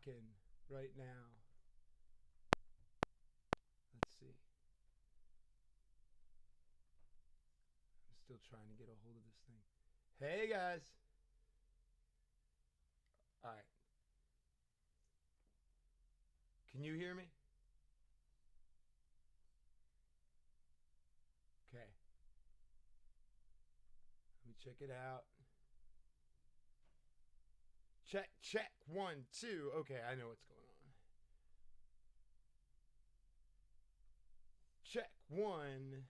rocking right now. Let's see. I'm still trying to get a hold of this thing. Hey guys. All right. Can you hear me? Okay. Let me check it out. Check, check, 1, 2. Okay, I know what's going on. Check, 1.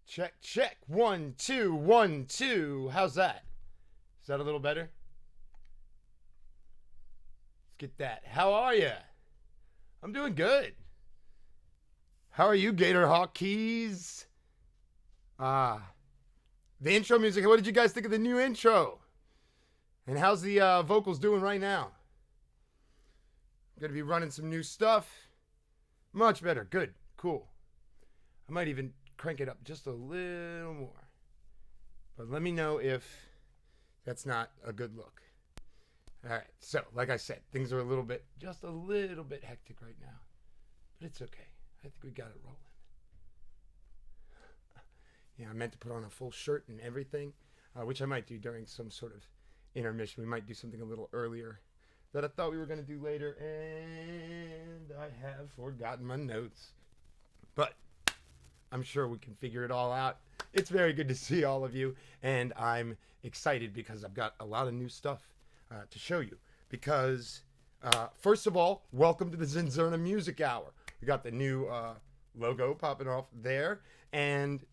Check, check, 1, 2, 1, 2. How's that? Is that a little better? Let's get that. How are you? I'm doing good. How are you, Gator Hawk Keys? The intro music. What did you guys think of the new intro? And how's the vocals doing right now? I'm going to be running some new stuff. Much better. Good. Cool. I might even crank it up just a little more. But let me know if that's not a good look. All right. So, like I said, things are just a little bit hectic right now. But it's okay. I think we got it rolling. Yeah, I meant to put on a full shirt and everything, which I might do during some sort of intermission. We might do something a little earlier that I thought we were going to do later, and I have forgotten my notes. But I'm sure we can figure it all out. It's very good to see all of you, and I'm excited because I've got a lot of new stuff to show you. Because, first of all, welcome to the ZnZerna Music Hour. We got the new logo popping off there, and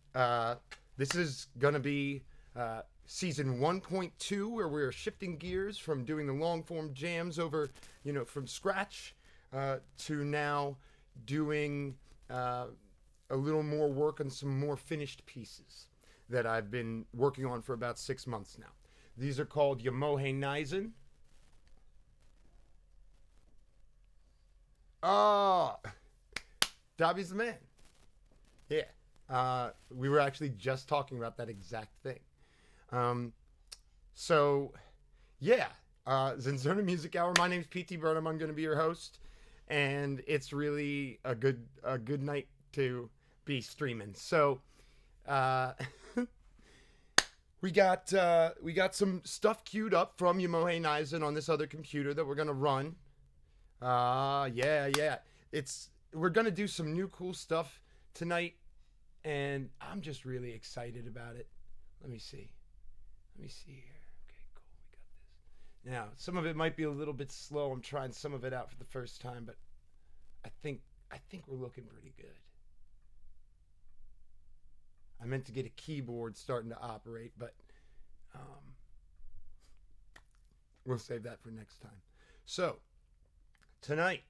this is going to be season 1.2, where we're shifting gears from doing the long form jams over, from scratch, to now doing a little more work on some more finished pieces that I've been working on for about 6 months now. These are called Mimeophone Nizen. Dobby's the man. Yeah. We were actually just talking about that exact thing. ZnZerna Music Hour. My name's P.T. Burnham. I'm going to be your host, and it's really a good night to be streaming. So, we got some stuff queued up from Mimeophone Nizen on this other computer that we're going to run. We're going to do some new cool stuff tonight, and I'm just really excited about it. Let me see here. Okay, cool. We got this. Now, some of it might be a little bit slow. I'm trying some of it out for the first time, but I think we're looking pretty good. I meant to get a keyboard starting to operate, but we'll save that for next time. So, tonight,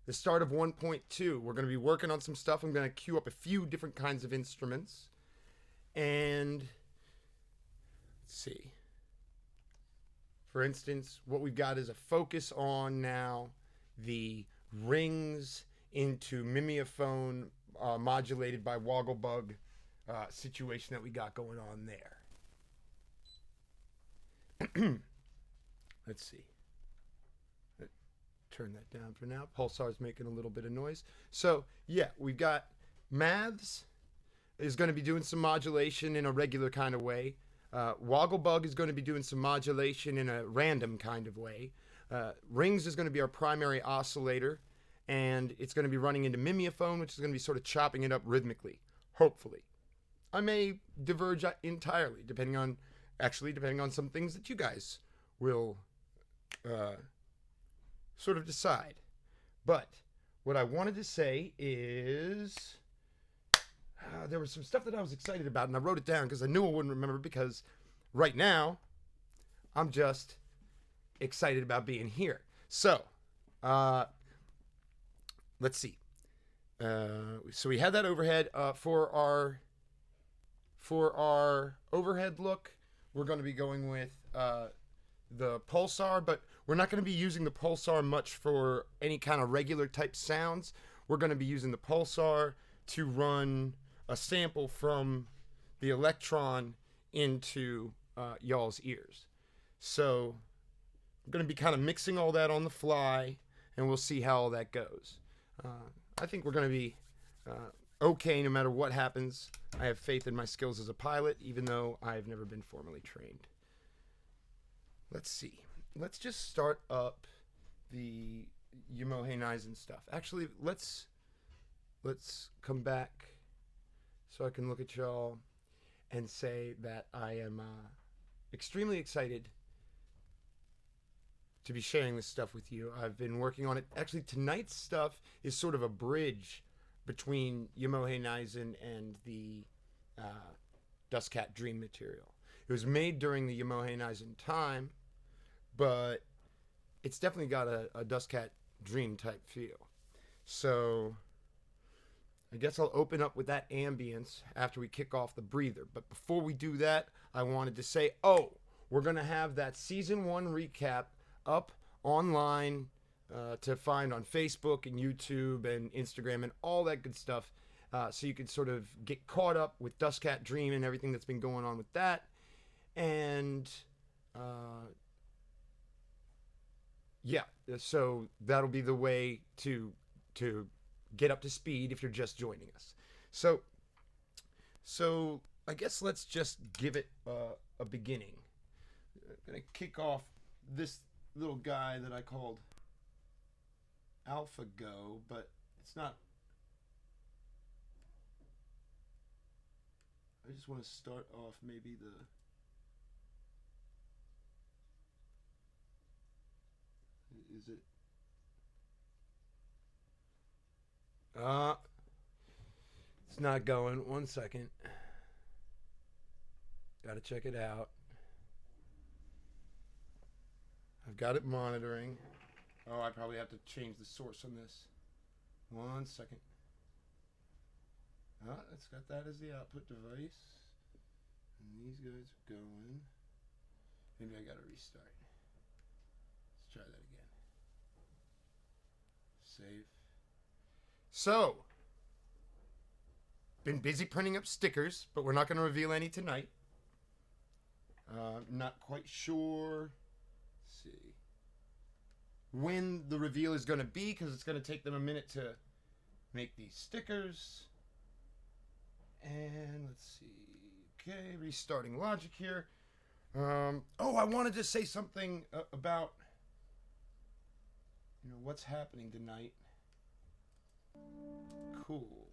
the start of 1.2, we're going to be working on some stuff. I'm going to queue up a few different kinds of instruments. And let's see. For instance, what we've got is a focus on now the rings into Mimeophone modulated by Wogglebug situation that we got going on there. Let's see. Turn that down for now. Pulsar's making a little bit of noise. So, yeah, we've got Maths is going to be doing some modulation in a regular kind of way. Wogglebug is going to be doing some modulation in a random kind of way. Rings is going to be our primary oscillator, and it's going to be running into Mimeophone, which is going to be sort of chopping it up rhythmically, hopefully. I may diverge entirely, depending on some things that you guys will sort of decide. But what I wanted to say is there was some stuff that I was excited about, and I wrote it down because I knew I wouldn't remember, because right now I'm just excited about being here. So let's see. So we had that overhead. For our overhead look, we're going to be going with the pulsar, but we're not going to be using the pulsar much for any kind of regular type sounds. We're going to be using the pulsar to run a sample from the electron into y'all's ears. So I'm going to be kind of mixing all that on the fly, and we'll see how all that goes. I think we're going to be okay no matter what happens. I have faith in my skills as a pilot, even though I've never been formally trained. Let's see. Let's just start up the Mimeophone Nizen stuff. Actually, let's come back so I can look at y'all and say that I am extremely excited to be sharing this stuff with you. I've been working on it. Actually, tonight's stuff is sort of a bridge between Mimeophone Nizen and the Dustcat Dream material. It was made during the Mimeophone Nizen time, but it's definitely got a Dustcat Dream type feel. So I guess I'll open up with that ambience after we kick off the breather. But before we do that, I wanted to say, we're going to have that Season 1 recap up online to find on Facebook and YouTube and Instagram and all that good stuff. So you can sort of get caught up with Dustcat Dream and everything that's been going on with that. And so that'll be the way to get up to speed if you're just joining us. So I guess let's just give it a beginning. I'm gonna kick off this little guy that I called AlphaGo, but it's not. I just want to start off maybe is it? It's not going. 1 second. Gotta check it out. I've got it monitoring. I probably have to change the source on this. 1 second. It's got that as the output device. And these guys are going. Maybe I gotta restart. Let's try that again. Save. So, been busy printing up stickers, but we're not going to reveal any tonight. Not quite sure. Let's see when the reveal is going to be, because it's going to take them a minute to make these stickers. And let's see. Okay, restarting logic here. I wanted to say something about what's happening tonight. Cool.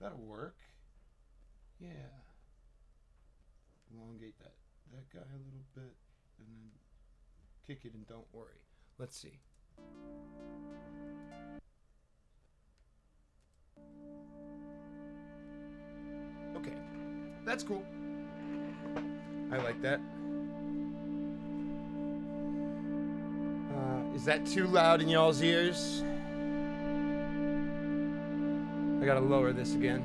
That'll work. Yeah. Elongate that guy a little bit and then kick it and don't worry. Let's see. Okay. That's cool. I like that. Is that too loud in y'all's ears? I gotta lower this again.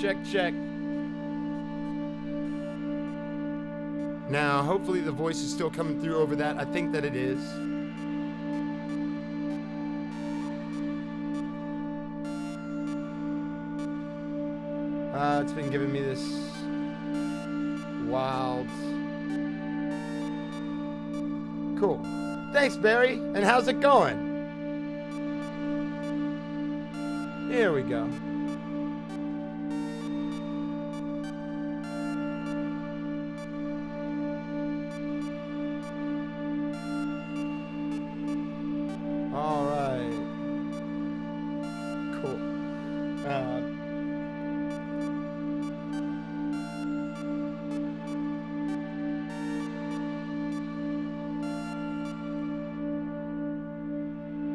Check. Now, hopefully the voice is still coming through over that. I think that it is. It's been giving me this wild. Cool. Thanks, Barry. And how's it going? Here we go. All right. Cool.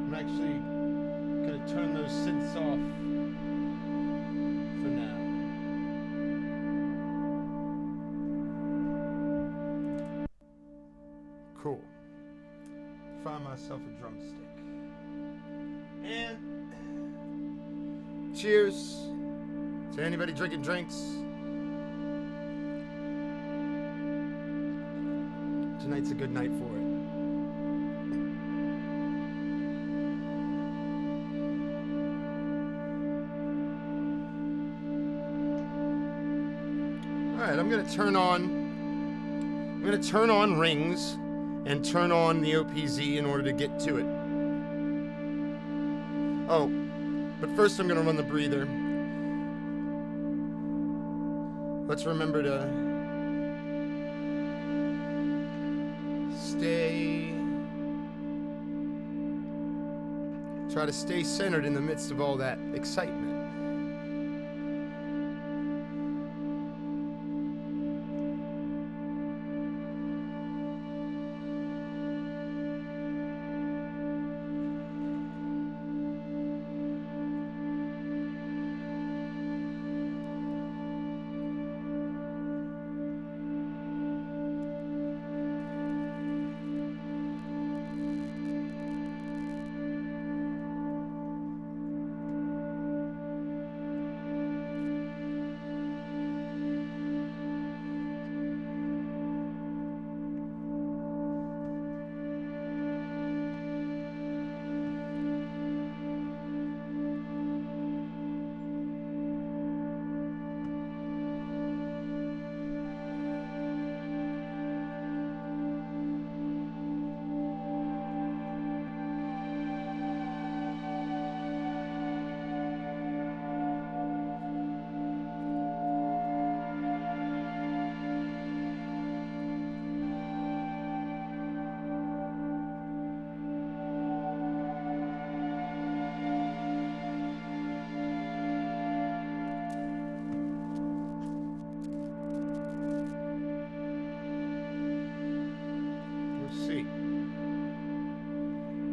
I'm actually going to turn those synths off for now. Cool. Find myself a drumstick. And cheers to anybody drinking drinks. Tonight's a good night for it. Alright, I'm going to turn on I'm going to turn on rings and turn on the OPZ in order to get to it. Oh, but first I'm going to run the breather. Let's remember to try to stay centered in the midst of all that excitement.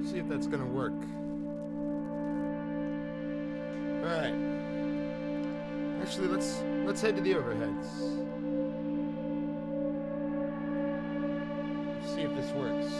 See if that's gonna work. All right. Actually, let's head to the overheads. See if this works.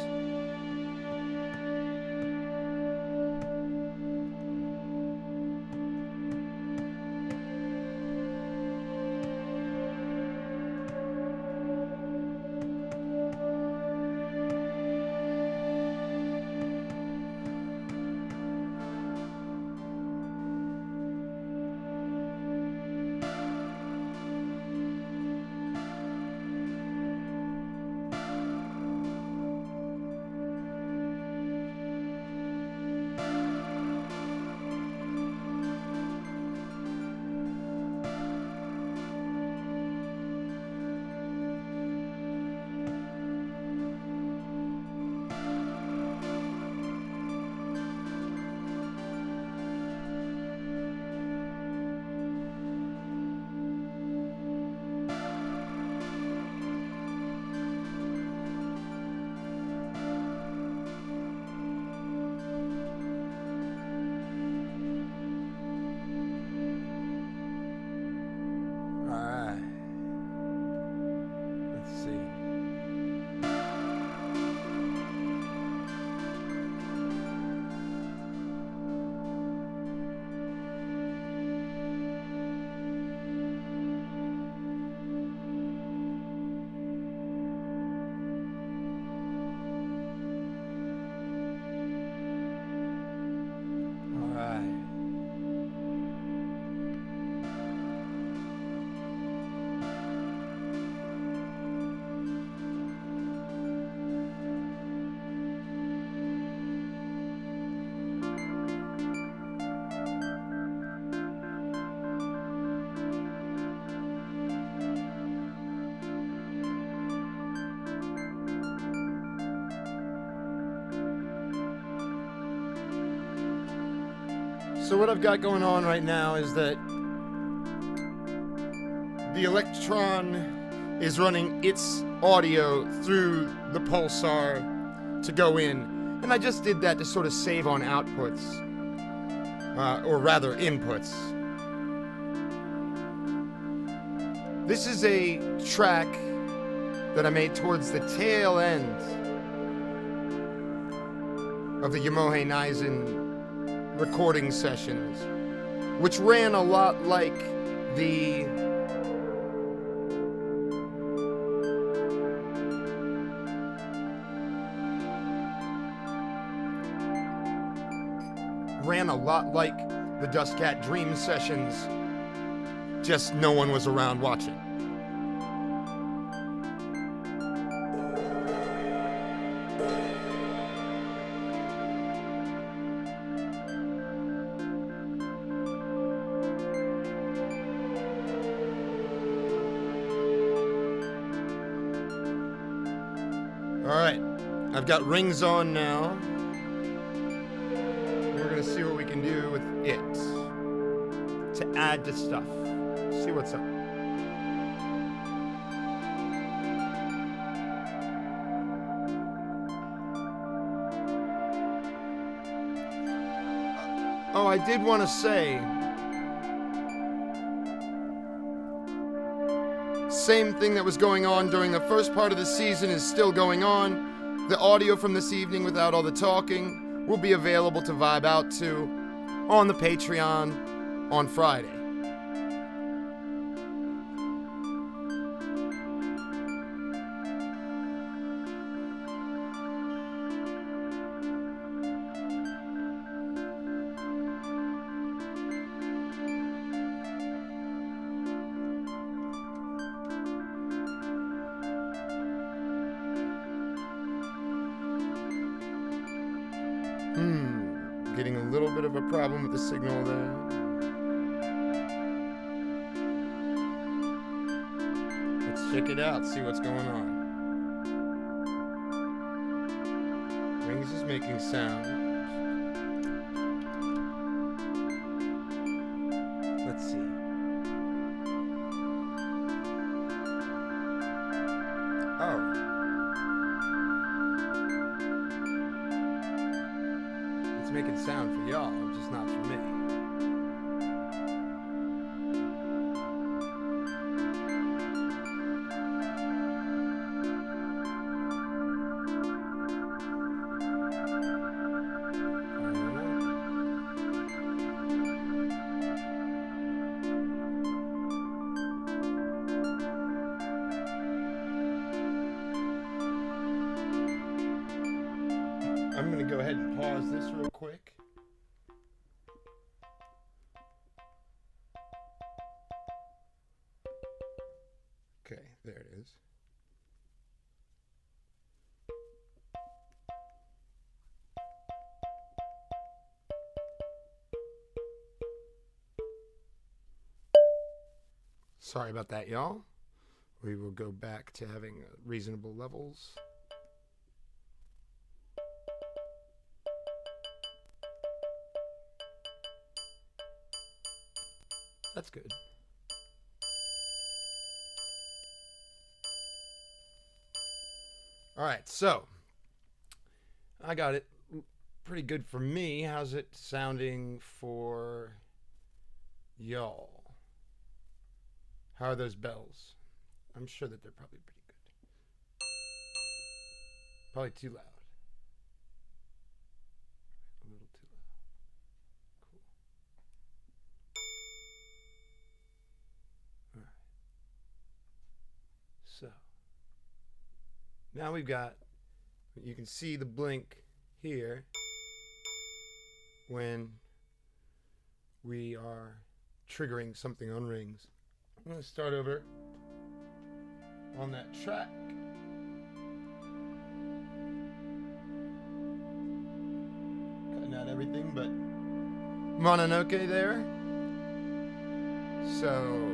So what I've got going on right now is that the Electron is running its audio through the pulsar to go in. And I just did that to sort of save on outputs, or rather inputs. This is a track that I made towards the tail end of the Mimeophone Nizen recording sessions, which ran a lot like the Dust Cat Dream sessions, just no one was around watching. Alright, I've got rings on now. We're gonna see what we can do with it to add to stuff. See what's up. Oh, I did want to say, same thing that was going on during the first part of the season is still going on. The audio from this evening without all the talking will be available to vibe out to on the Patreon on Friday. Getting a little bit of a problem with the signal there. Let's check it out, see what's going on. Rings is making sound. Let's see. Oh. It's making sound for y'all, just not for me. I'm going to go ahead and pause this real quick. Okay, there it is. Sorry about that, y'all. We will go back to having reasonable levels. That's good. All right, so I got it pretty good for me. How's it sounding for y'all? How are those bells? I'm sure that they're probably pretty good. Probably too loud. A little too loud. Cool. All right. So now we've got, you can see the blink here when we are triggering something on rings. I'm going to start over on that track. Cutting out everything but Mononoke there. So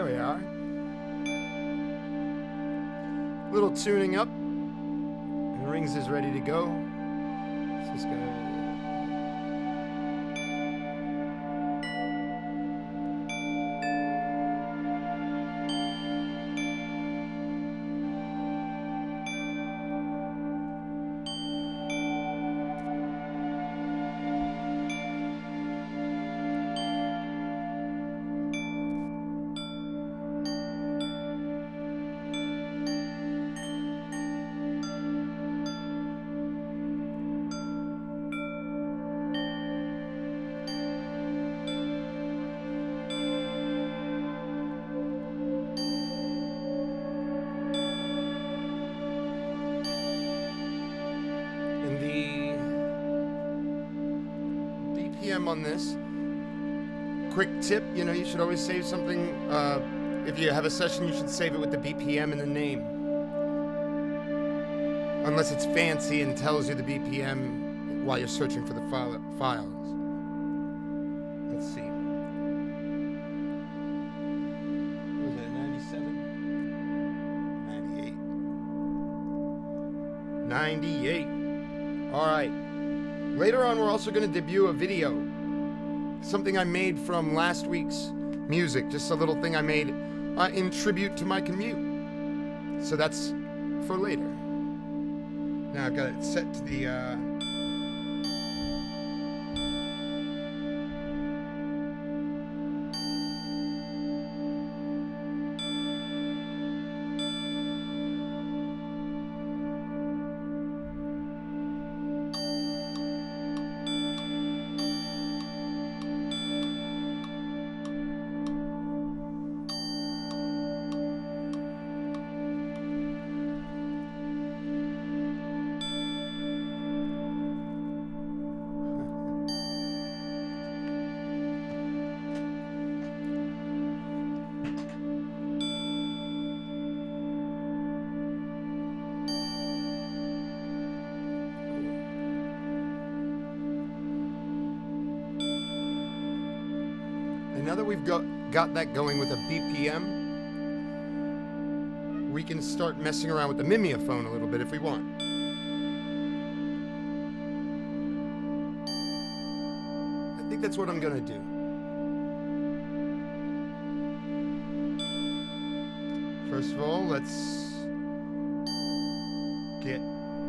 There we are. Little tuning up. And Rings is ready to go. Let's just go. On this quick tip, you should always save something. If you have a session, you should save it with the BPM in the name, unless it's fancy and tells you the BPM while you're searching for the files. Let's see. What was that, 97? 98. All right. Later on, we're also going to debut a video. Something I made from last week's music. Just a little thing I made in tribute to my commute. So that's for later. Now I've got it set to the... Now that we've got that going with a BPM, we can start messing around with the Mimeophone a little bit if we want. I think that's what I'm gonna do. First of all, let's get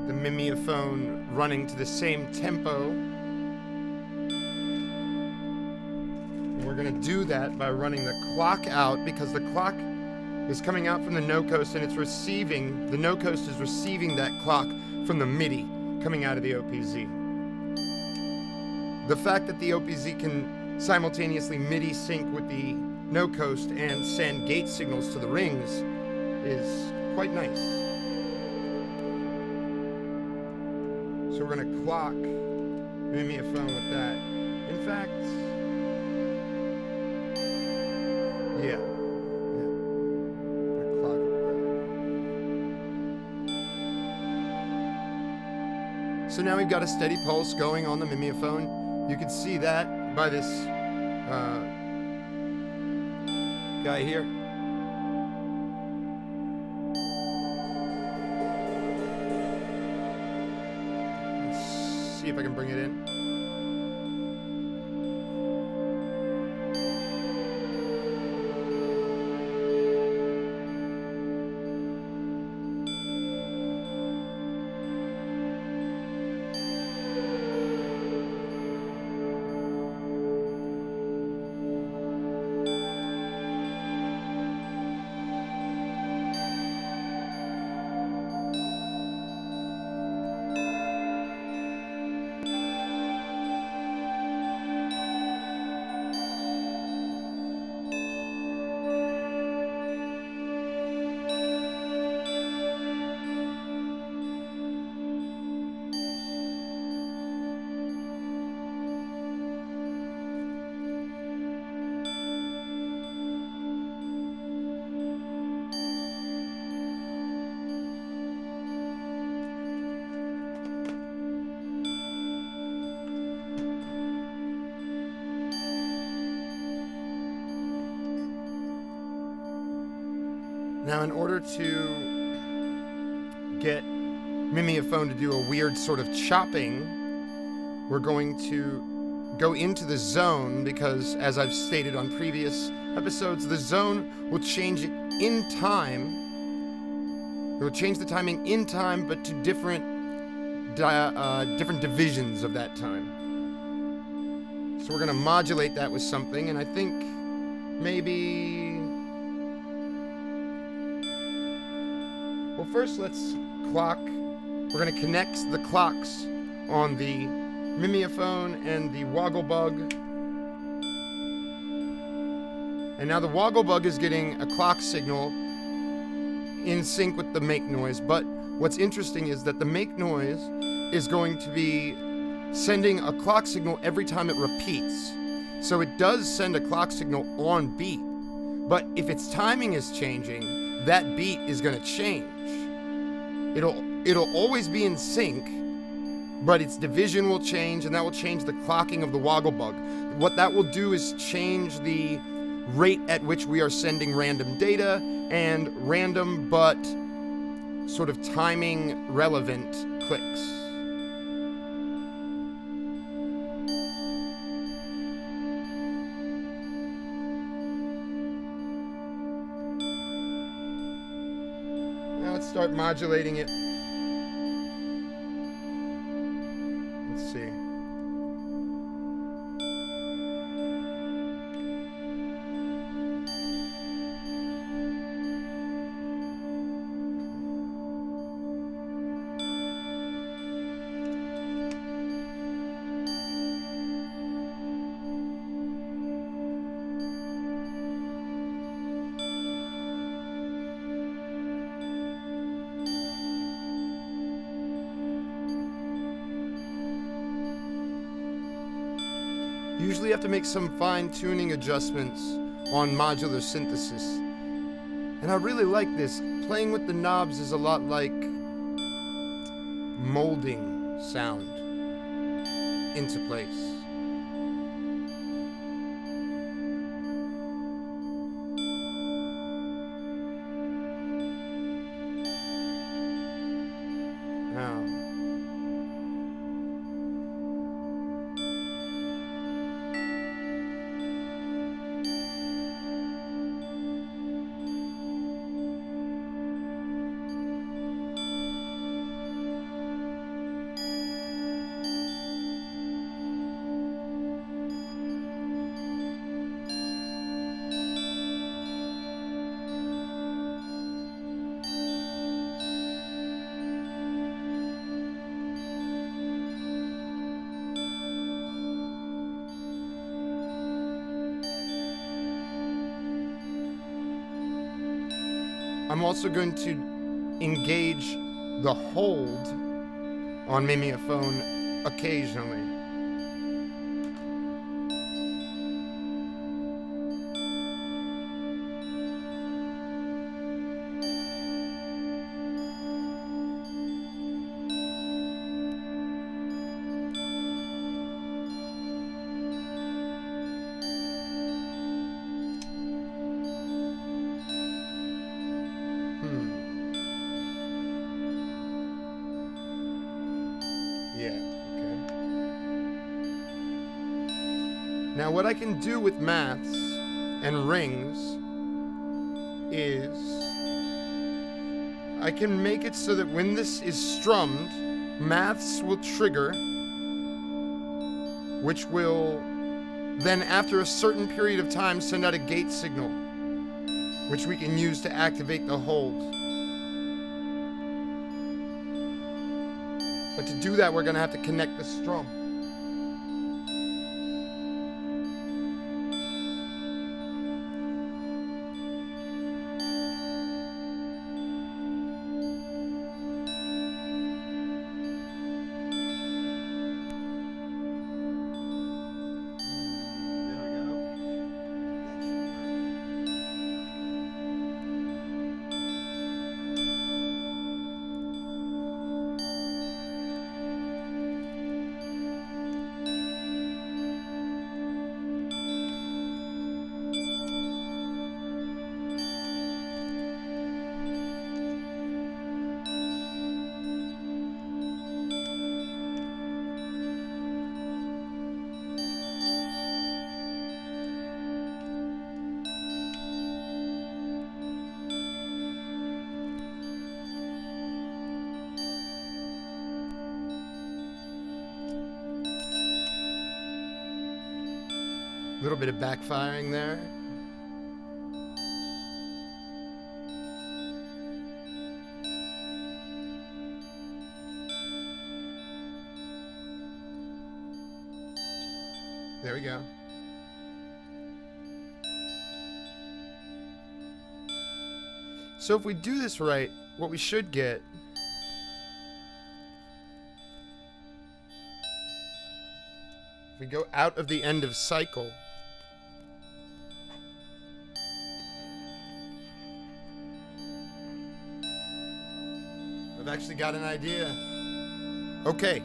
the Mimeophone running to the same tempo. We're going to do that by running the clock out, because the clock is coming out from the no coast and it's receiving, the no coast is receiving that clock from the MIDI coming out of the OPZ. The fact that the OPZ can simultaneously MIDI sync with the no coast and send gate signals to the rings is quite nice. So we're going to clock Mimeophone with that. In fact, yeah. Clock it there. So now we've got a steady pulse going on the Mimeophone. You can see that by this guy here. Let's see if I can bring it in. Now, in order to get Mimeophone to do a weird sort of chopping, we're going to go into the zone because, as I've stated on previous episodes, the zone will change it in time. It will change the timing in time, but to different divisions of that time. So we're going to modulate that with something, and I think maybe... Well, first let's clock. We're going to connect the clocks on the Mimeophone and the Wogglebug. And now the Wogglebug is getting a clock signal in sync with the make noise, but what's interesting is that the make noise is going to be sending a clock signal every time it repeats. So it does send a clock signal on beat, but if its timing is changing, that beat is going to change. It'll always be in sync, but its division will change, and that will change the clocking of the Wogglebug. What that will do is change the rate at which we are sending random data and random but sort of timing relevant clicks. Now let's start modulating it. Let's see. Usually you have to make some fine-tuning adjustments on modular synthesis. And I really like this. Playing with the knobs is a lot like molding sound into place. Now, I'm also going to engage the hold on Mimeophone occasionally. Now what I can do with maths and rings is I can make it so that when this is strummed, maths will trigger, which will then after a certain period of time send out a gate signal, which we can use to activate the hold. But to do that, we're going to have to connect the strum. A little bit of backfiring there. There we go. So if we do this right, what we should get if we go out of the end of cycle, I've actually got an idea. Okay,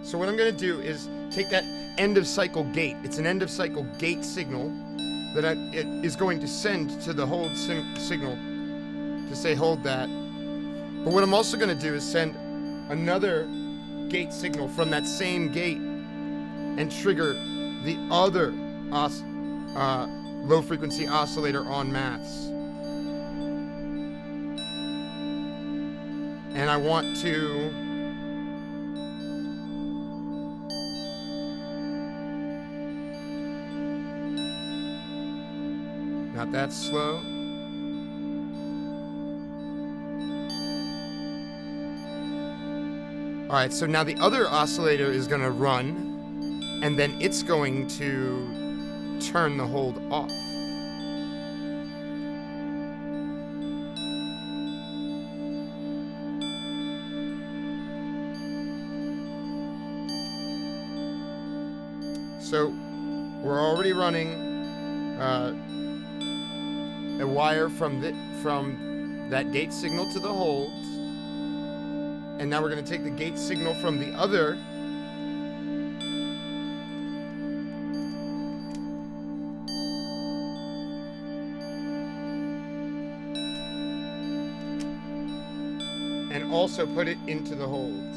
so what I'm going to do is take that end of cycle gate. It's an end of cycle gate signal that it is going to send to the hold signal to say hold that. But what I'm also going to do is send another gate signal from that same gate and trigger the other low frequency oscillator en masse. And I want to not that slow. All right, so now the other oscillator is going to run, and then it's going to turn the hold off. So we're already running a wire from that gate signal to the hold, and now we're going to take the gate signal from the other and also put it into the hold.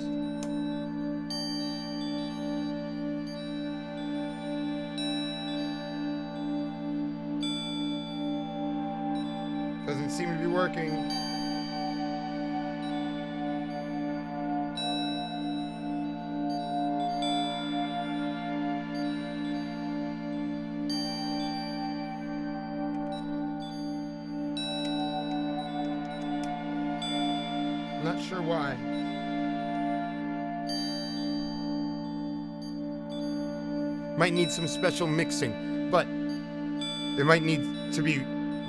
Doesn't seem to be working. I'm not sure why. Might need some special mixing, but it might need to be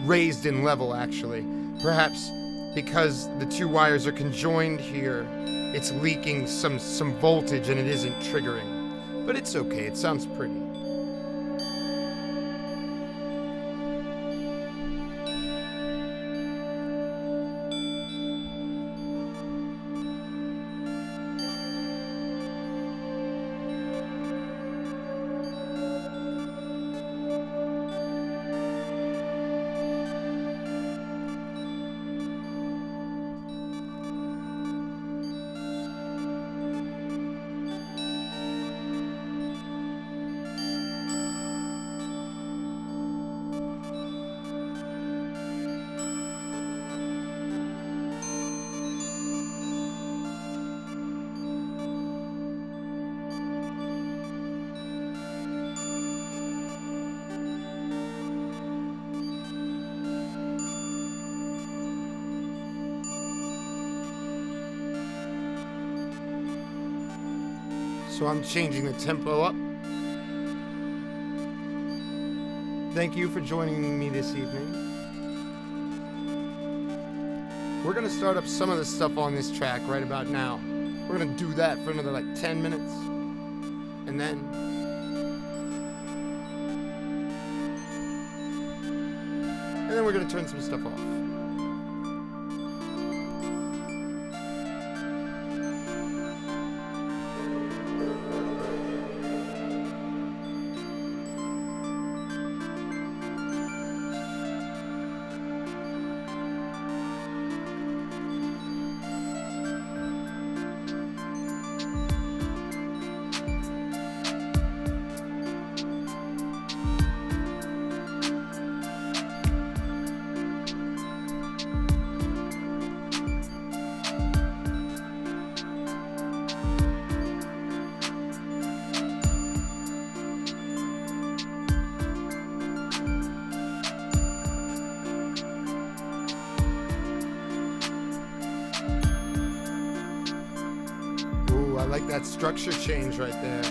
raised in level, actually. Perhaps because the two wires are conjoined here, it's leaking some voltage and it isn't triggering. But it's okay, it sounds pretty. So I'm changing the tempo up. Thank you for joining me this evening. We're going to start up some of the stuff on this track right about now. We're going to do that for another like 10 minutes. And then we're going to turn some stuff off. like that structure change right there.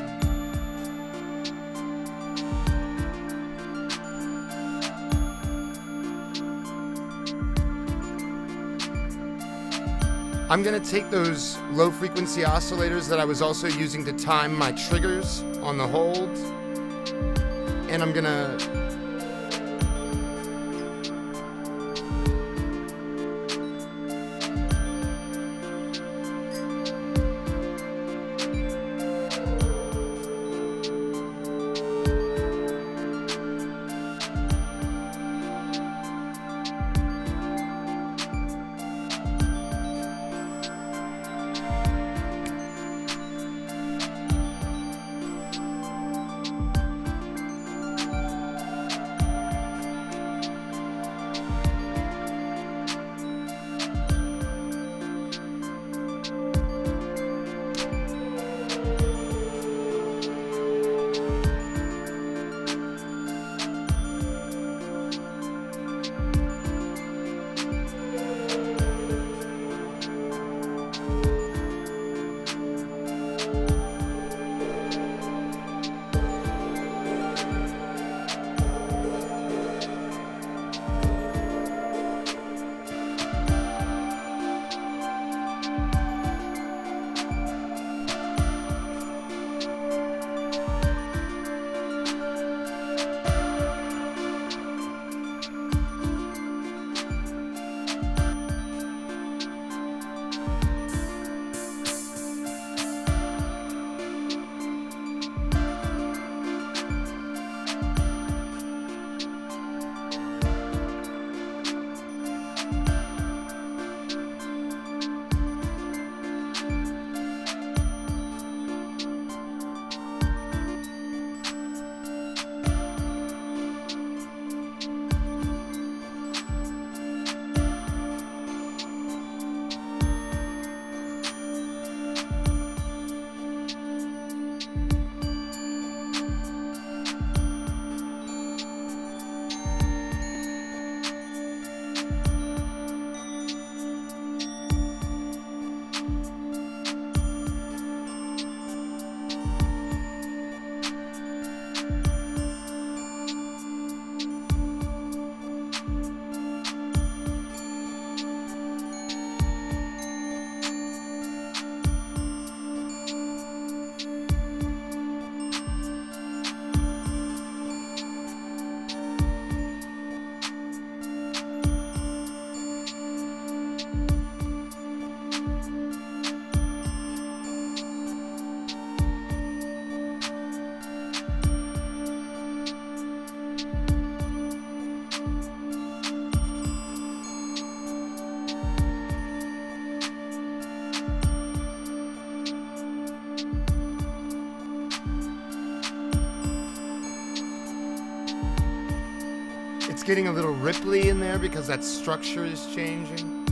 I'm gonna take those low frequency oscillators that I was also using to time my triggers on the hold, and I'm gonna It's getting a little ripply in there because that structure is changing.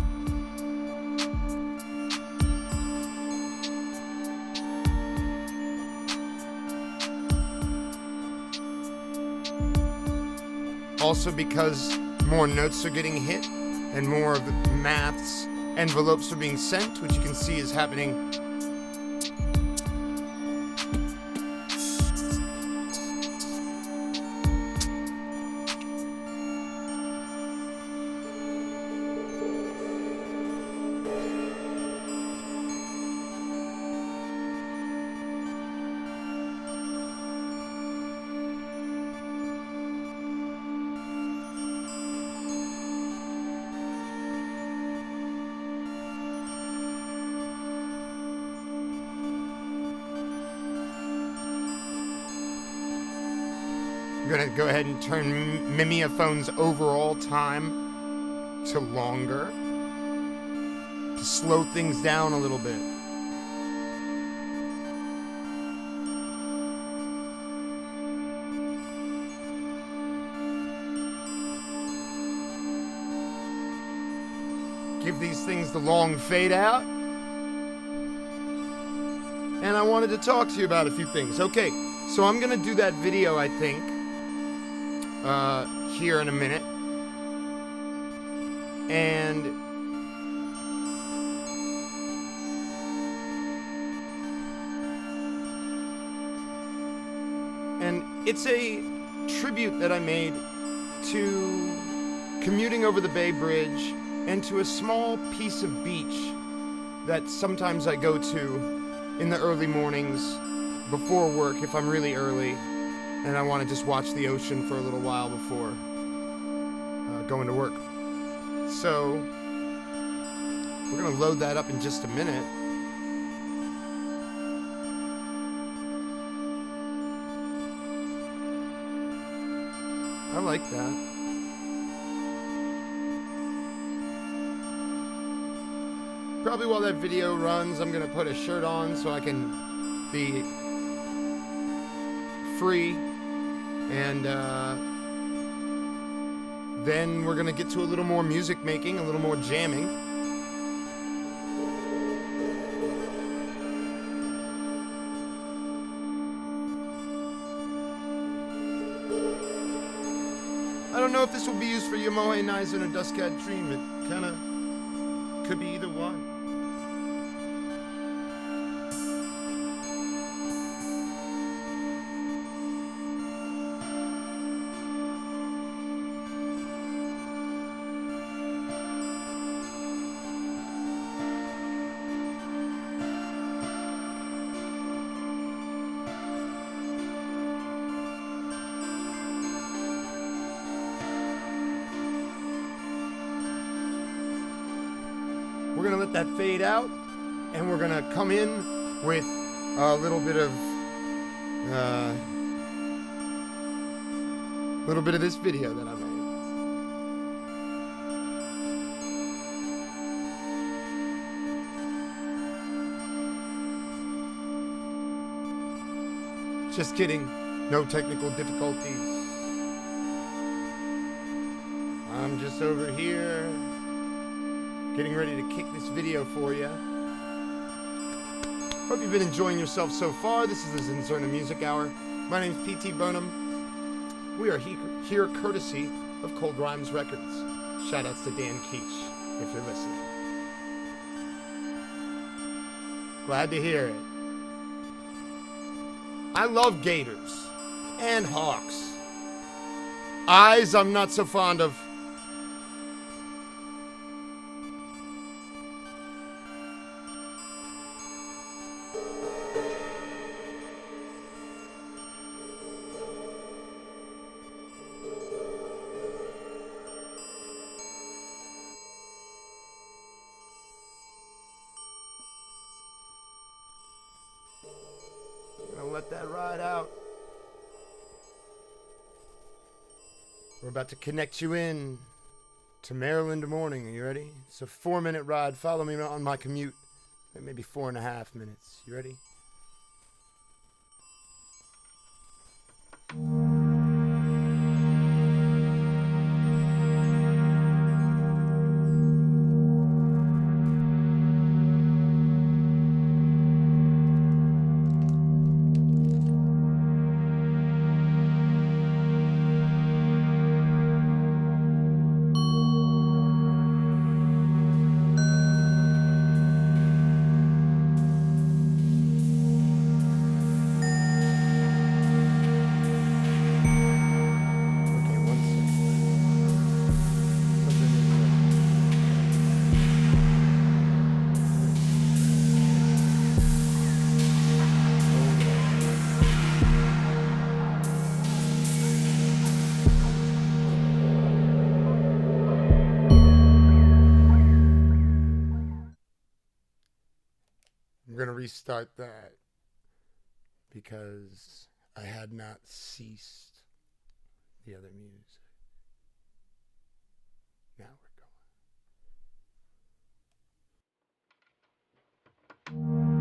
Also because more notes are getting hit and more of the maths envelopes are being sent, which you can see is happening I'm going to go ahead and turn Mimeophone's overall time to longer to slow things down a little bit. Give these things the long fade out. And I wanted to talk to you about a few things. Okay, so I'm going to do that video, I think, here in a minute, and It's a tribute that I made to commuting over the Bay Bridge and to a small piece of beach that sometimes I go to in the early mornings before work if I'm really early and I want to just watch the ocean for a little while before going to work. So we're going to load that up in just a minute. I like that. Probably while that video runs, I'm going to put a shirt on so I can be free. And then we're going to get to a little more music making, a little more jamming. I don't know if this will be used for Mimeophone, Nizen, or Dustcat Dream. It kind of could be either one. We're going to let that fade out, and we're going to come in with a little bit of this video that I made. Just kidding. No technical difficulties. I'm just over here getting ready to kick this video for you. Hope you've been enjoying yourself so far. This is the ZnZerna Music Hour. My name's P.T. Bonham. We are here courtesy of Cold Rhymes Records. Shoutouts to Dan Keach, if you're listening. Glad to hear it. I love gators and hawks. Eyes I'm not so fond of. Let that ride out. We're about to connect you in to Maryland morning. Are you ready? It's a 4-minute ride. Follow me on my commute. Maybe 4.5 minutes. You ready? I'm going to restart that because I had not ceased the other music. Now we're going.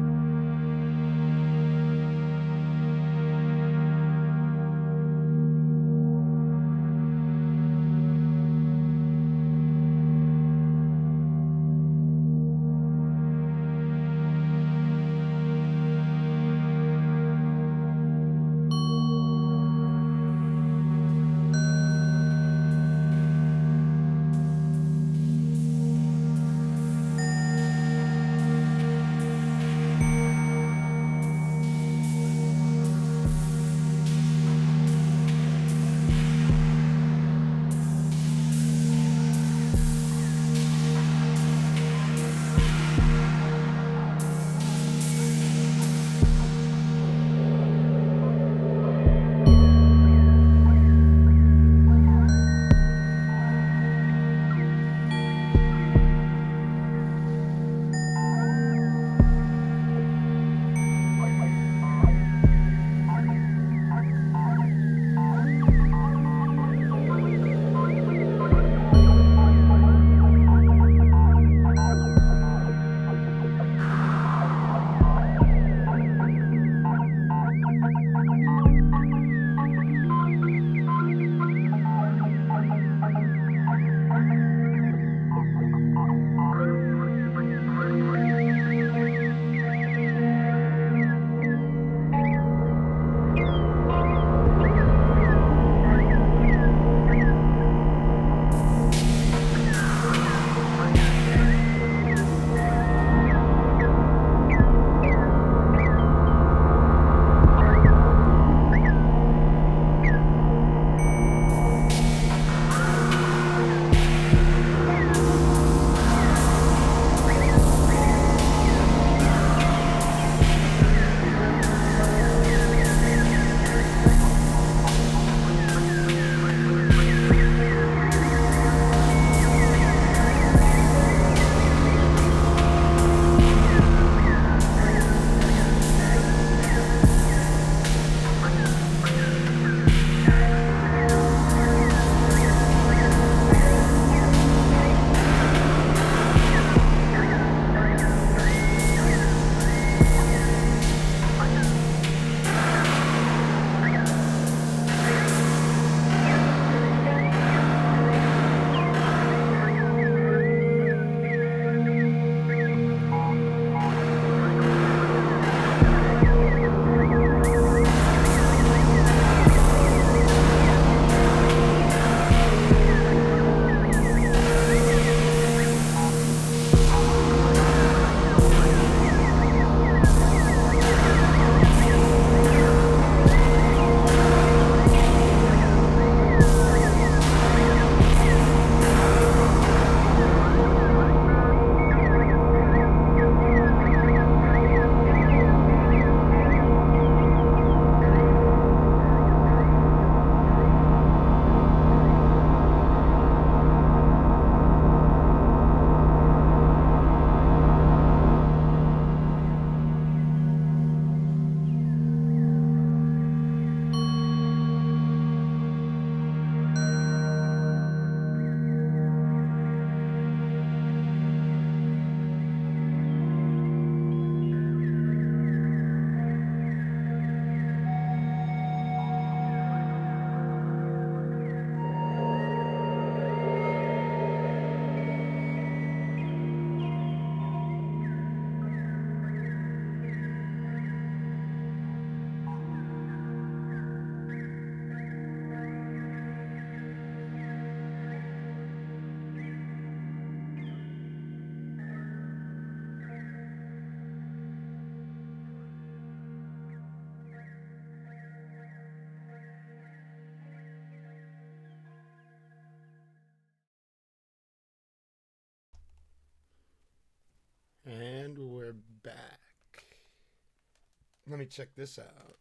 let me check this out.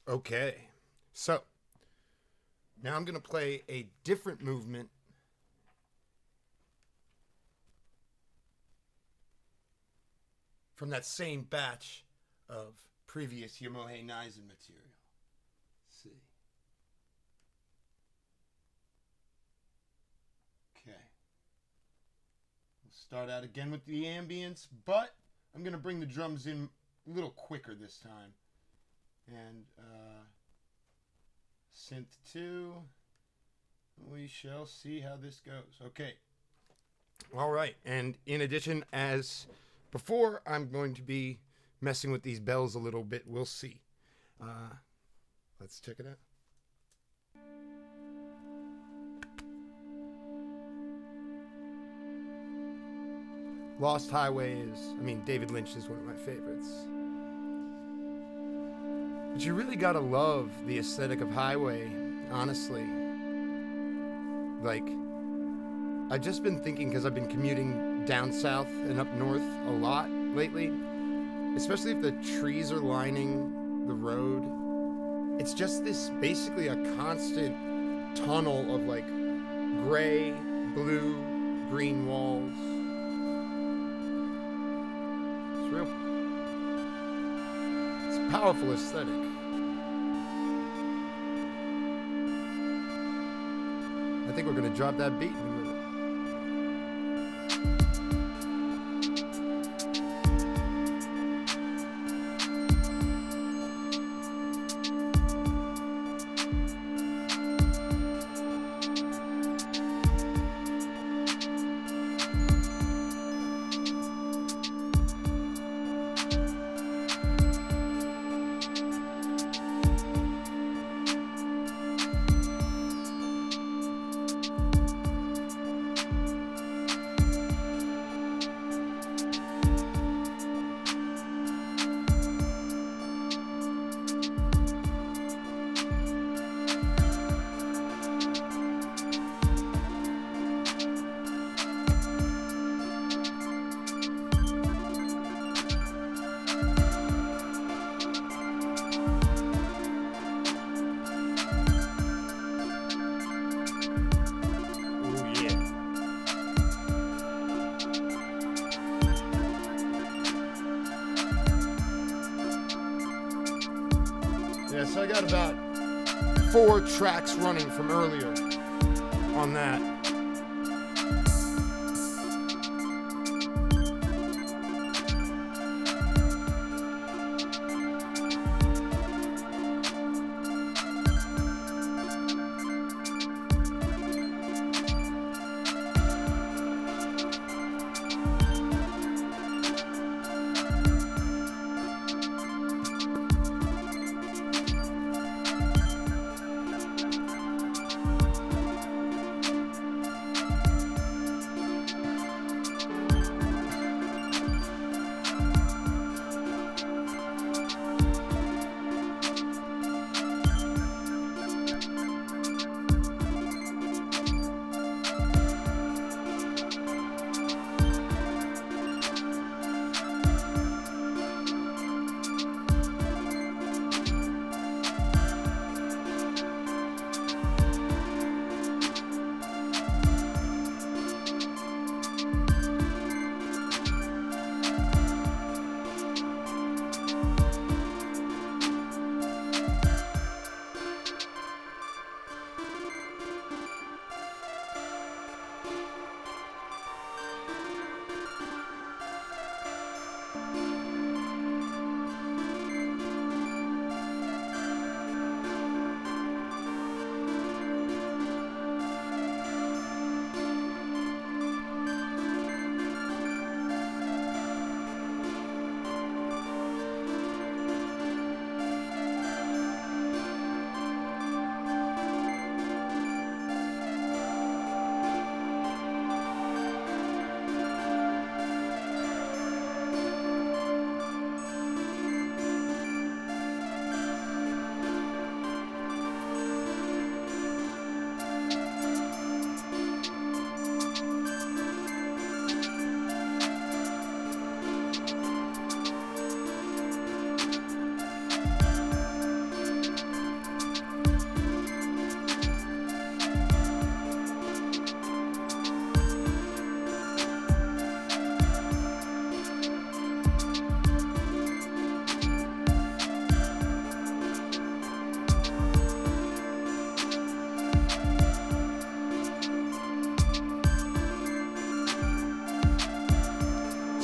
Okay, so now I'm going to play a different movement from that same batch of previous Mimeophone Nizen material. Let's see. Okay. We'll start out again with the ambience, but I'm going to bring the drums in a little quicker this time. And synth 2. We shall see how this goes. Okay. All right. And in addition, as before, I'm going to be messing with these bells a little bit. We'll see. Let's check it out. Lost Highway is, David Lynch is one of my favorites. But you really gotta love the aesthetic of Highway, honestly. Like, I've just been thinking, because I've been commuting down south and up north a lot lately, especially if the trees are lining the road. It's just this, basically a constant tunnel of like gray, blue, green walls. It's real. It's a powerful aesthetic. I think we're going to drop that beat in a minute. So I got about 4 tracks running from earlier on that.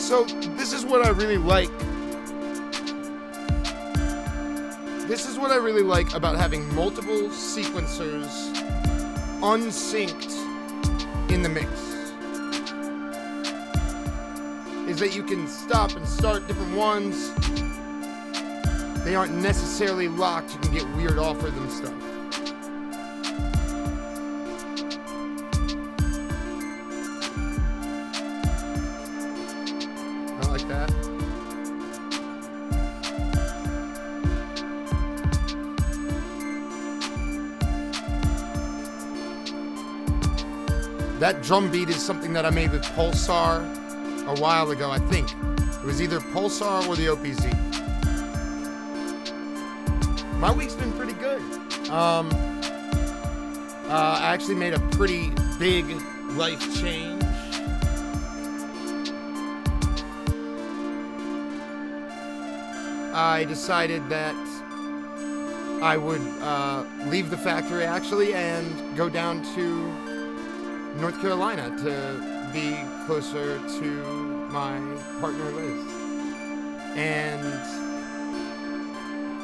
So this is what I really like. This is what I really like about having multiple sequencers unsynced in the mix. Is that you can stop and start different ones. They aren't necessarily locked. You can get weird off rhythm stuff. I like that. That drum beat is something that I made with Pulsar a while ago, I think. It was either Pulsar or the OPZ. My week's been pretty good. I actually made a pretty big life change. I decided that I would leave the factory actually and go down to North Carolina to be closer to my partner Liz. And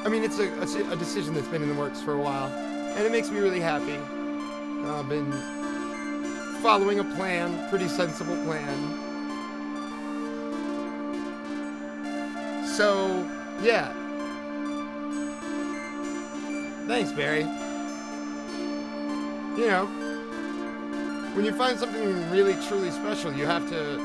I mean, it's a decision that's been in the works for a while, and it makes me really happy. I've been following a plan, pretty sensible plan. So, yeah. Thanks, Barry. You know, when you find something really, truly special, you have to...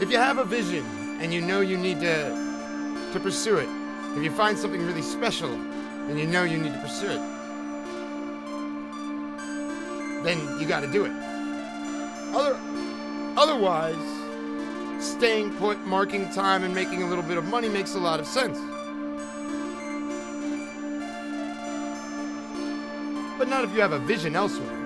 If you have a vision and you know you need to pursue it, if you find something really special and you know you need to pursue it, then you got to do it. Otherwise, staying put, marking time, and making a little bit of money makes a lot of sense. But not if you have a vision elsewhere.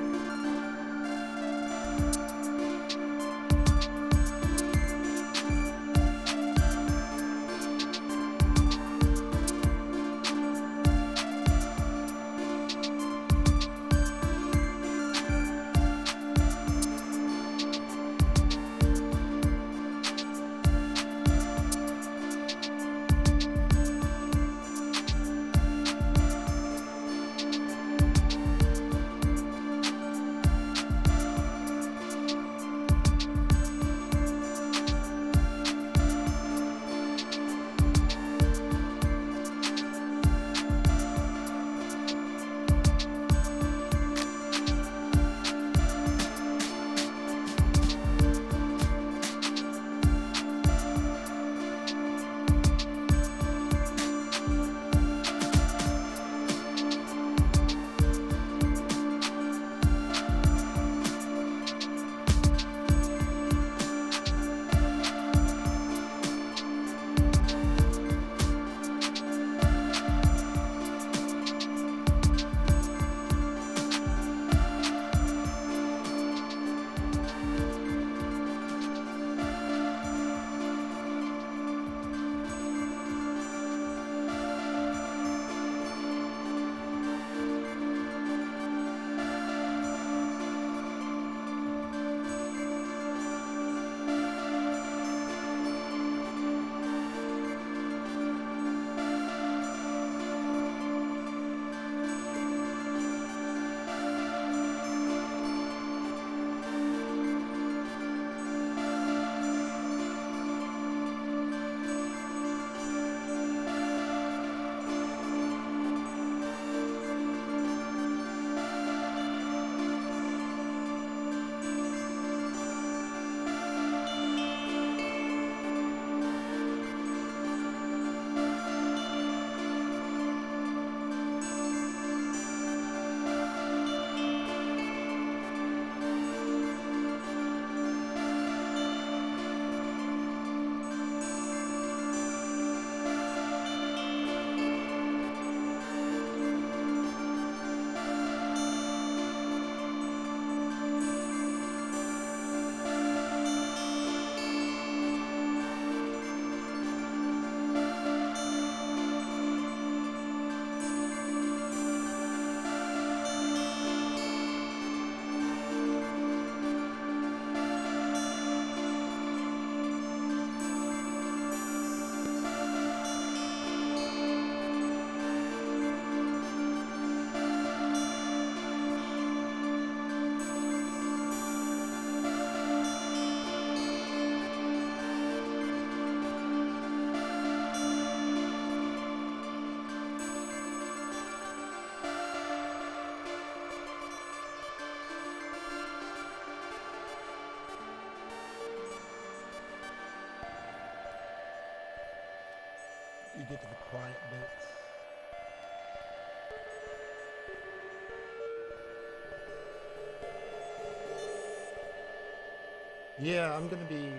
Yeah, I'm gonna be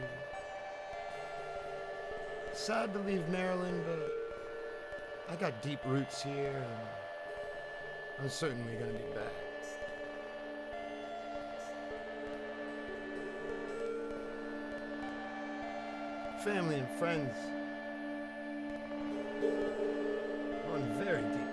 sad to leave Maryland, but I got deep roots here, and I'm certainly gonna be back. Family and friends run very deeply.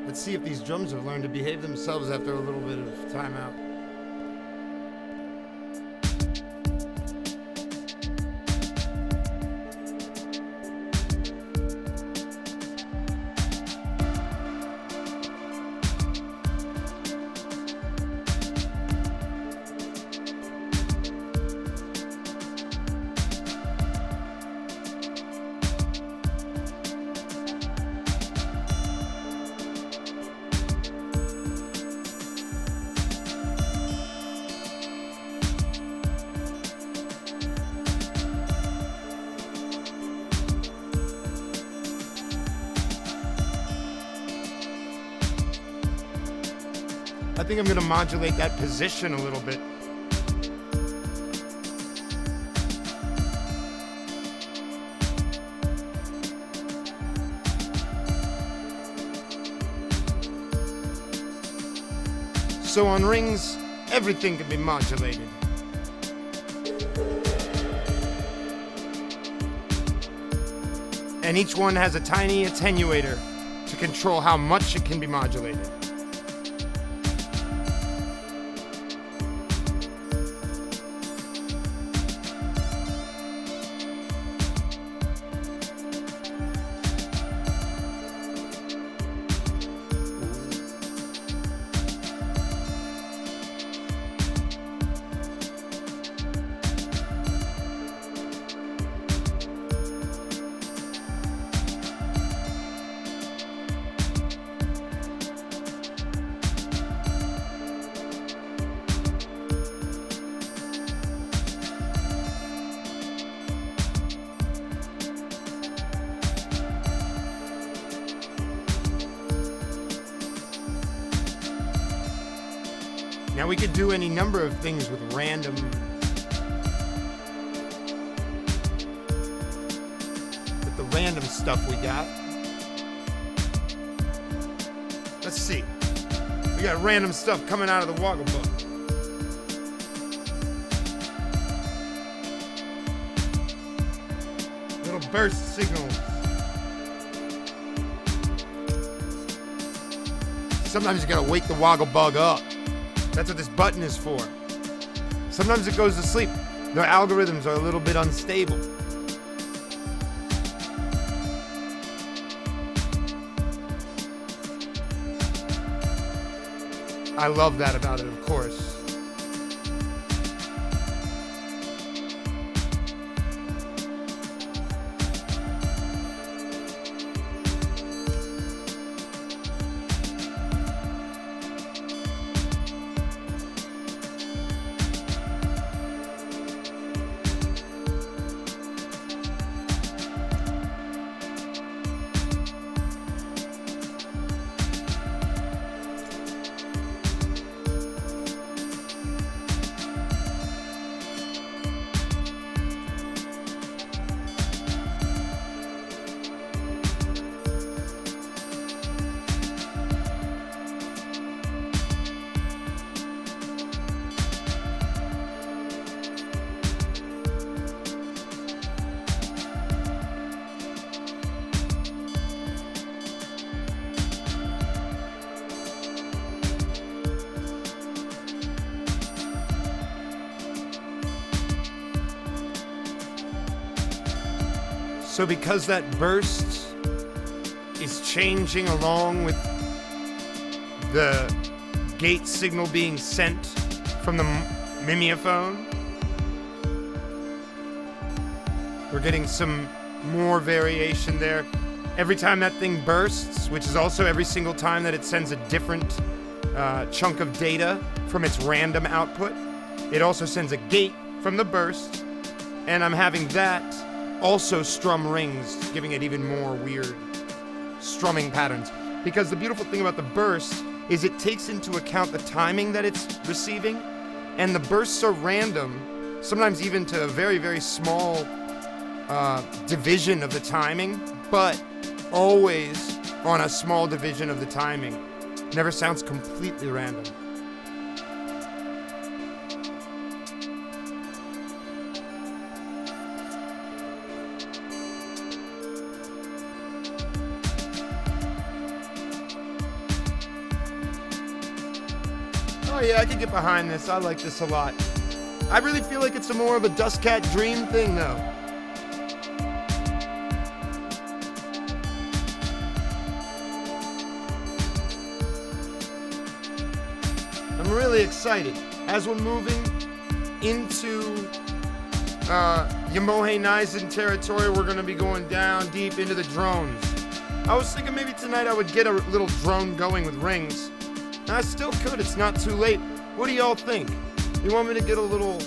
Let's see if these drums have learned to behave themselves after a little bit of time out. I think I'm going to modulate that position a little bit. So on rings, everything can be modulated. And each one has a tiny attenuator to control how much it can be modulated. Now we could do any number of things with random stuff we got. Let's see. We got random stuff coming out of the Woggle Bug. Little burst signals. Sometimes you gotta wake the Woggle Bug up. That's what this button is for. Sometimes it goes to sleep. The algorithms are a little bit unstable. I love that about it, of course. So because that burst is changing along with the gate signal being sent from the Mimeophone, we're getting some more variation there. Every time that thing bursts, which is also every single time that it sends a different chunk of data from its random output, it also sends a gate from the burst, and I'm having that also strum rings, giving it even more weird strumming patterns. Because the beautiful thing about the burst is it takes into account the timing that it's receiving, and the bursts are random, sometimes even to a very, very small division of the timing, but always on a small division of the timing. Never sounds completely random. Oh yeah, I could get behind this. I like this a lot. I really feel like it's more of a Dust Cat Dream thing though. I'm really excited. As we're moving into Mimeophone Nizen territory, we're going to be going down deep into the drones. I was thinking maybe tonight I would get a little drone going with rings. I still could, it's not too late. What do y'all think? You want me to get a little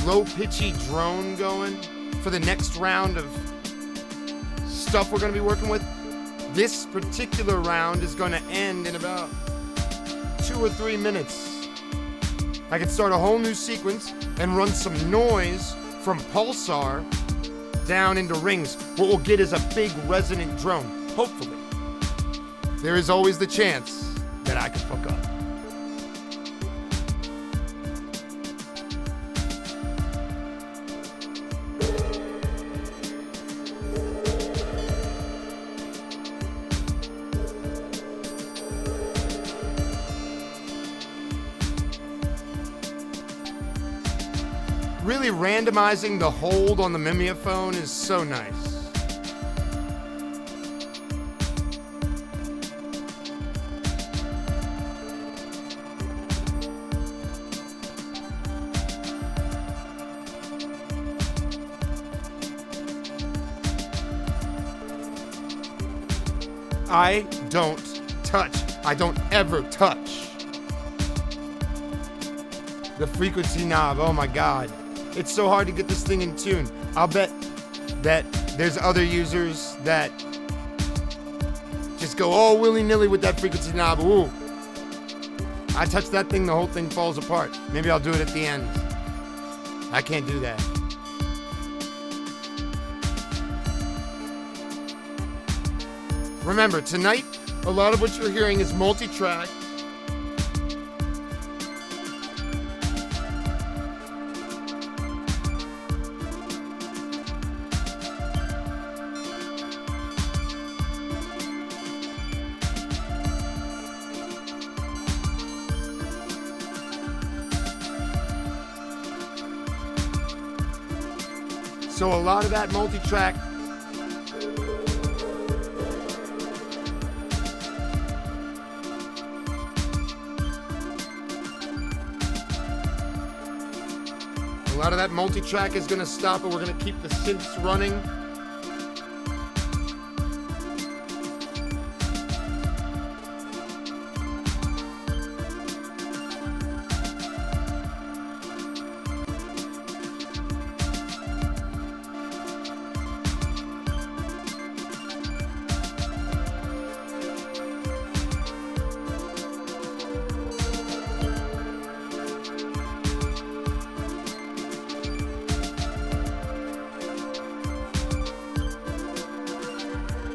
low-pitchy drone going for the next round of stuff we're going to be working with? This particular round is going to end in about 2 or 3 minutes. I could start a whole new sequence and run some noise from pulsar down into rings. What we'll get is a big resonant drone, hopefully. There is always the chance that I could fuck up. Really randomizing the hold on the Mimeophone is so nice. I don't touch. I don't ever touch the frequency knob. Oh my God. It's so hard to get this thing in tune. I'll bet that there's other users that just go all willy-nilly with that frequency knob. Ooh. I touch that thing, the whole thing falls apart. Maybe I'll do it at the end. I can't do that. Remember, tonight, a lot of what you're hearing is multi-track. So a lot of that multi-track is going to stop, but we're going to keep the synths running.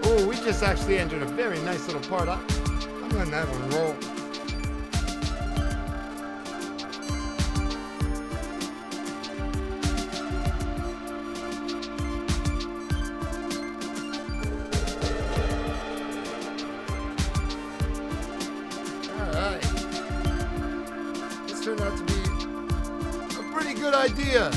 Oh, we just actually entered a very nice little part. I'm letting that one roll. Alright. This turned out to be a pretty good idea.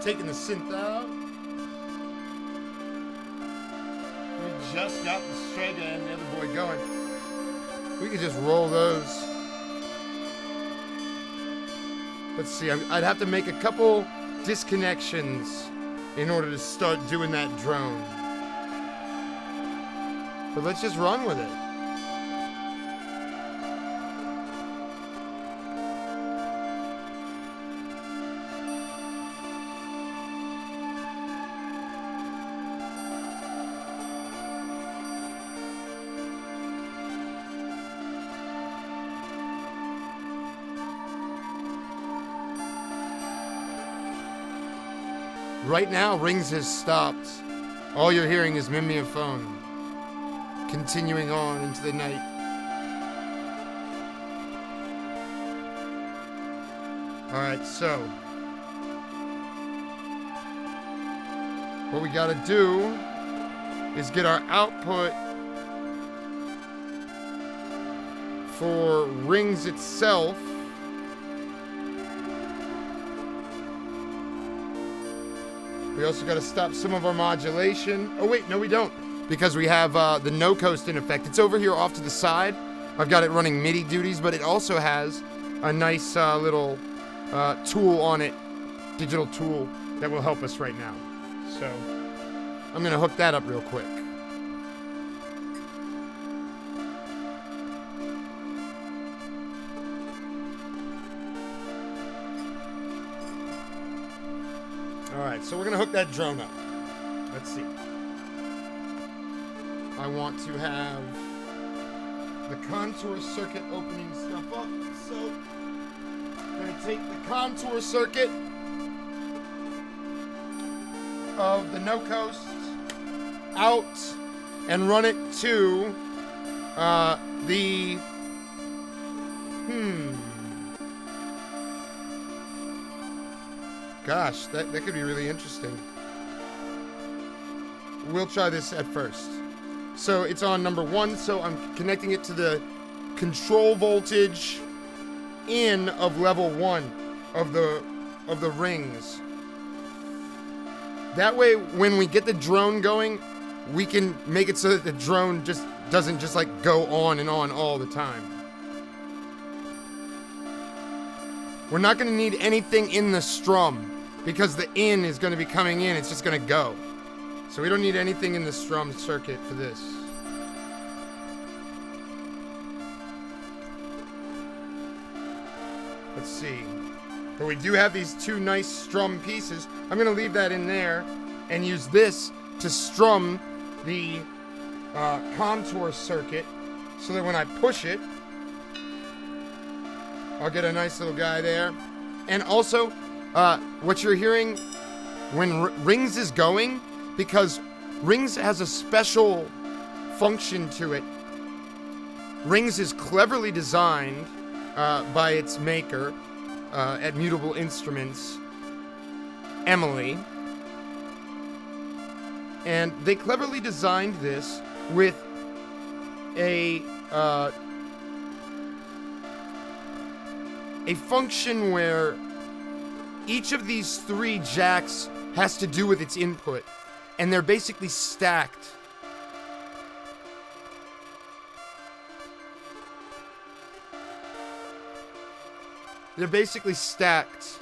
taking the synth out. We just got the Strega and the other boy going. We could just roll those. Let's see, I'd have to make a couple disconnections in order to start doing that drone. But let's just run with it. Right now, Rings has stopped. All you're hearing is Mimeophone continuing on into the night. Alright, so what we gotta do is get our output for Rings itself. We also got to stop some of our modulation. Oh wait, no we don't, because we have the no coast in effect. It's over here off to the side. I've got it running MIDI duties, but it also has a nice little tool on it, digital tool that will help us right now. So I'm gonna hook that up real quick. Alright, so we're going to hook that drone up. Let's see. I want to have the contour circuit opening stuff up. So I'm going to take the contour circuit of the no coast out and run it to the Gosh, that could be really interesting. We'll try this at first. So it's on number 1, so I'm connecting it to the control voltage in of level 1 of the rings. That way, when we get the drone going, we can make it so that the drone just doesn't just like go on and on all the time. We're not going to need anything in the strum, because the in is going to be coming in, it's just going to go. So we don't need anything in the strum circuit for this. Let's see. But we do have these 2 nice strum pieces. I'm going to leave that in there and use this to strum the contour circuit so that when I push it, I'll get a nice little guy there. And also, what you're hearing when Rings is going, because Rings has a special function to it. Rings is cleverly designed by its maker at Mutable Instruments, Emily. And they cleverly designed this with a function where each of these 3 jacks has to do with its input, and they're basically stacked. They're basically stacked.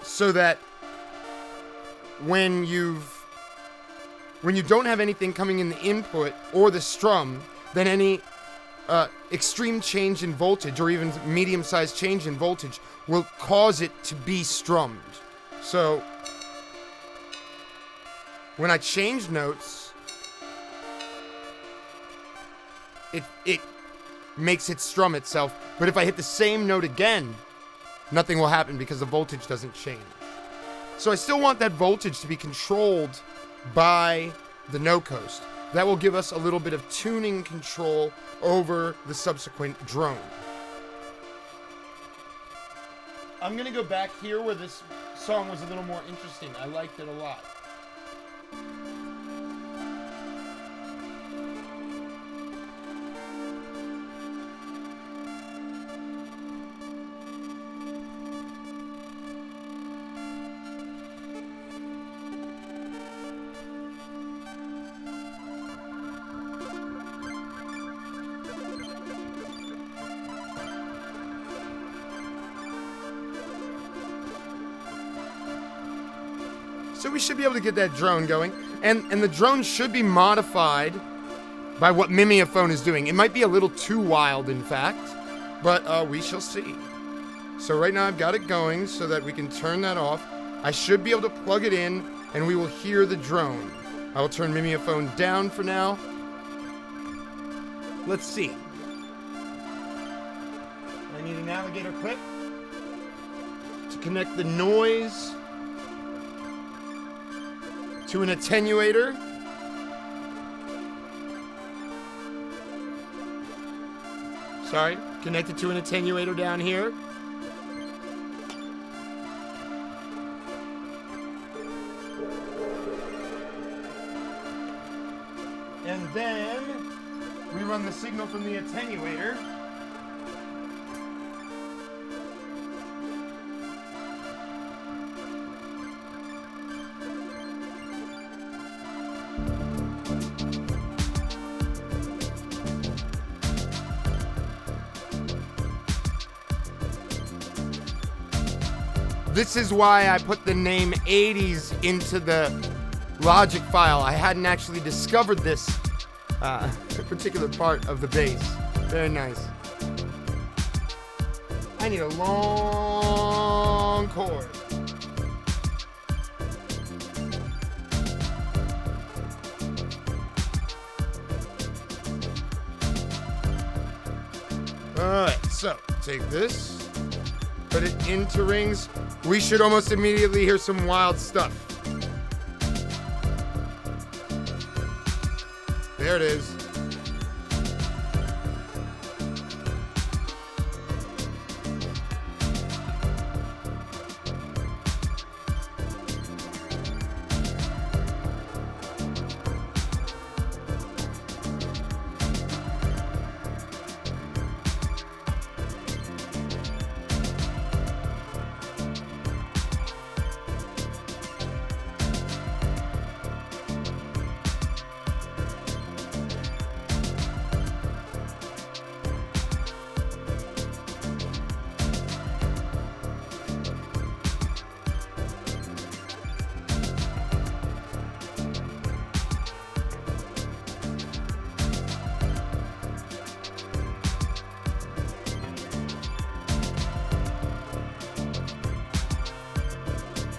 So that when you don't have anything coming in the input or the strum, then any extreme change in voltage or even medium-sized change in voltage will cause it to be strummed. So when I change notes, it makes it strum itself. But if I hit the same note again, nothing will happen because the voltage doesn't change. So I still want that voltage to be controlled by the no coast. That will give us a little bit of tuning control over the subsequent drone. I'm going to go back here where this song was a little more interesting. I liked it a lot. So we should be able to get that drone going. And the drone should be modified by what Mimeophone is doing. It might be a little too wild, in fact, but we shall see. So right now I've got it going so that we can turn that off. I should be able to plug it in, and we will hear the drone. I will turn Mimeophone down for now. Let's see. I need a navigator clip to connect the noise to an attenuator. Sorry, connected to an attenuator down here. And then we run the signal from the attenuator. This is why I put the name 80s into the logic file. I hadn't actually discovered this particular part of the bass. Very nice. I need a long chord. Alright, so take this, put it into rings. We should almost immediately hear some wild stuff. There it is.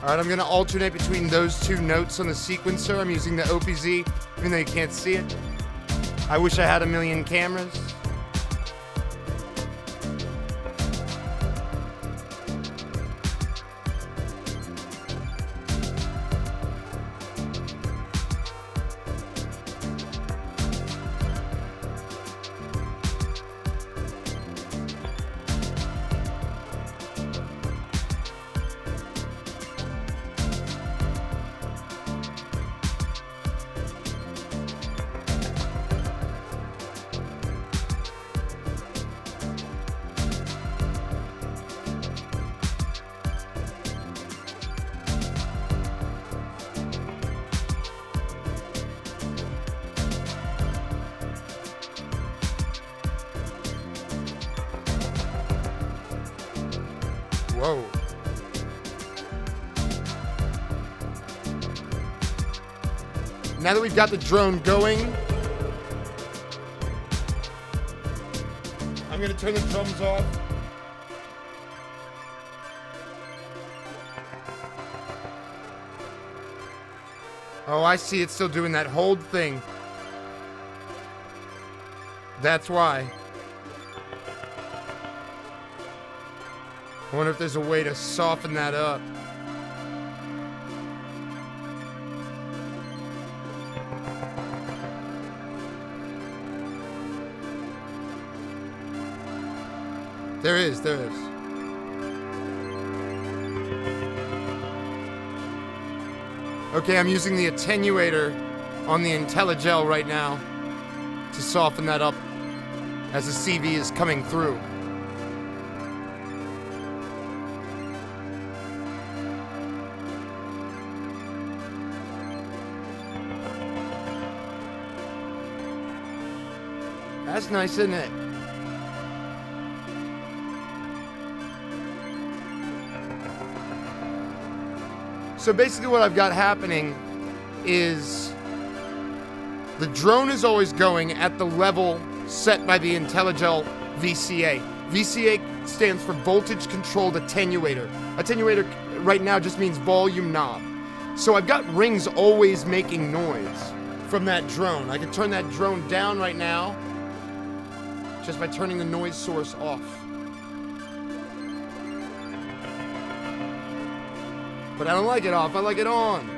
Alright, I'm going to alternate between those two notes on the sequencer. I'm using the OPZ, even though you can't see it. I wish I had a million cameras. Whoa. Now that we've got the drone going, I'm going to turn the drums off. Oh, I see. It's still doing that hold thing. That's why. I wonder if there's a way to soften that up. There is. Okay, I'm using the attenuator on the IntelliGel right now to soften that up as the CV is coming through. That's nice, isn't it? So basically what I've got happening is the drone is always going at the level set by the IntelliGel VCA. VCA stands for Voltage Controlled Attenuator. Attenuator right now just means volume knob. So I've got rings always making noise from that drone. I can turn that drone down right now just by turning the noise source off. But I don't like it off, I like it on.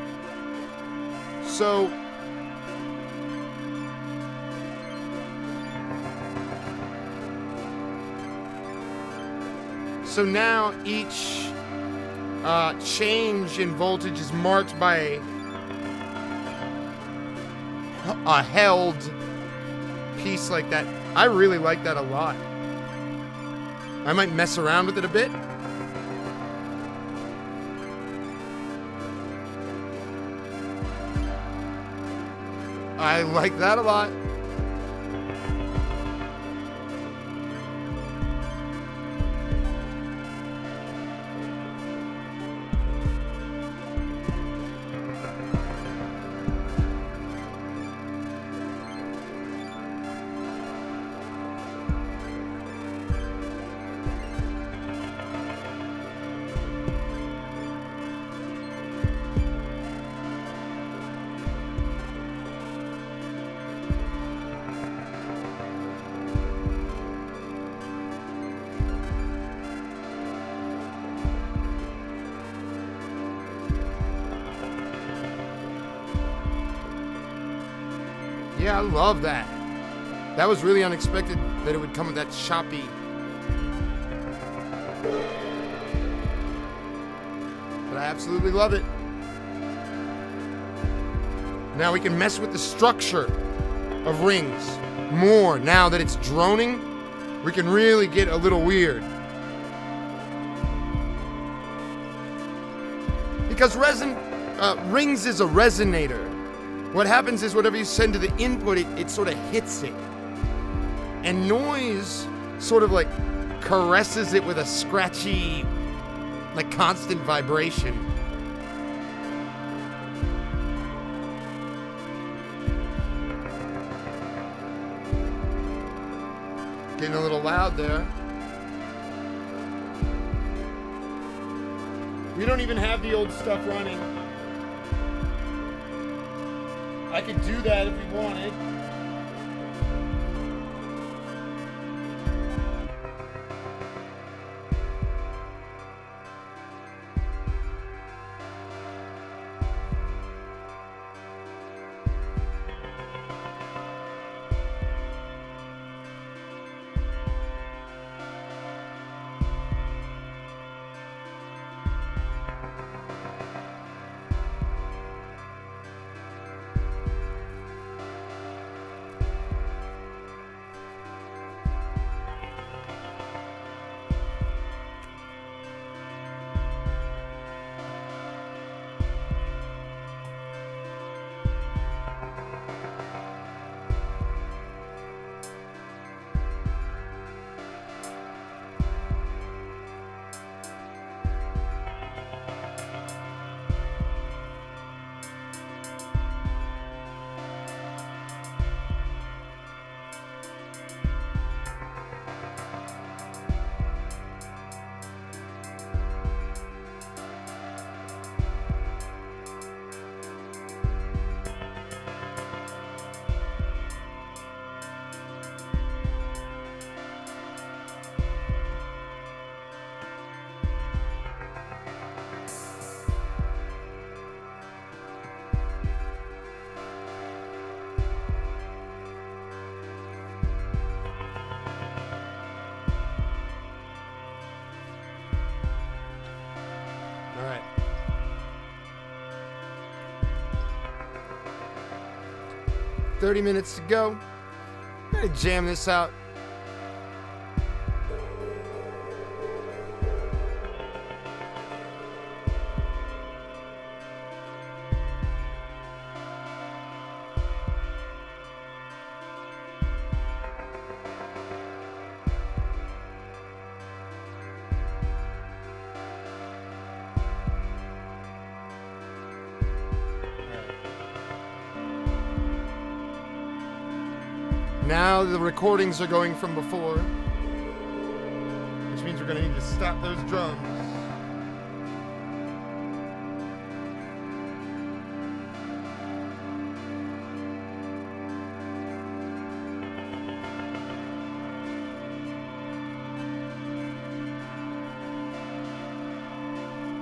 So now each change in voltage is marked by a held piece like that. I really like that a lot. I might mess around with it a bit. I like that a lot. Yeah, I love that. That was really unexpected that it would come with that choppy. But I absolutely love it. Now we can mess with the structure of rings more. Now that it's droning, we can really get a little weird. Because rings is a resonator. What happens is whatever you send to the input, it sort of hits it. And noise sort of like caresses it with a scratchy, like constant vibration. Getting a little loud there. We don't even have the old stuff running. I could do that if we wanted. All right. "30 minutes to go. I'm gonna jam this out. Now the recordings are going from before, which means we're going to need to stop those drums.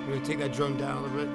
I'm going to take that drum down a little bit.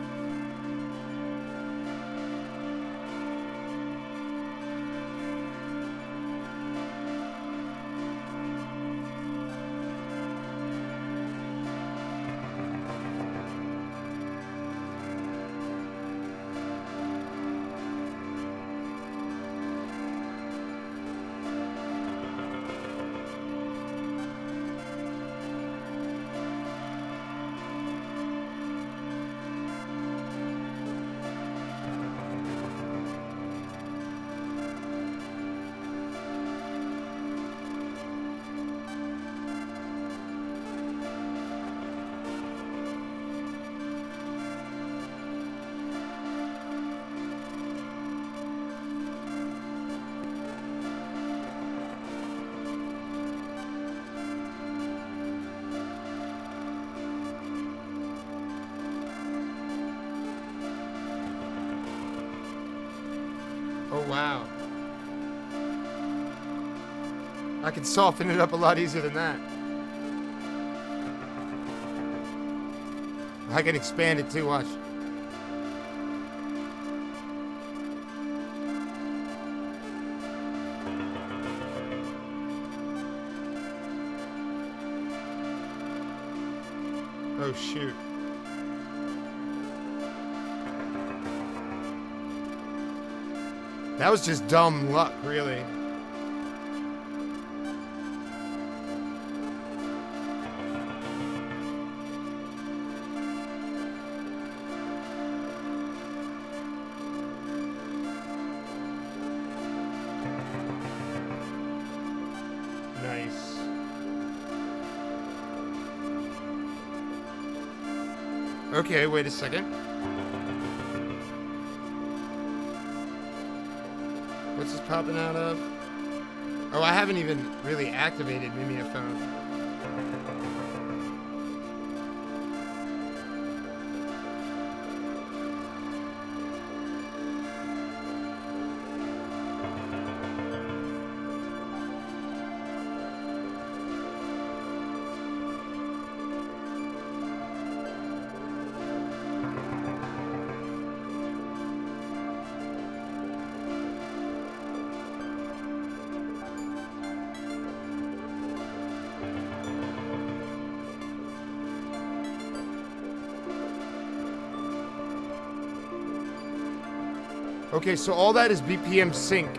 Oh, wow. I can soften it up a lot easier than that. I can expand it too, watch. Oh, shoot. That was just dumb luck, really. Nice. Okay, wait a second. What's this popping out of? Oh, I haven't even really activated Mimeophone. Okay, so all that is BPM sync.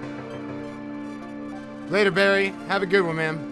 Later, Barry. Have a good one, man.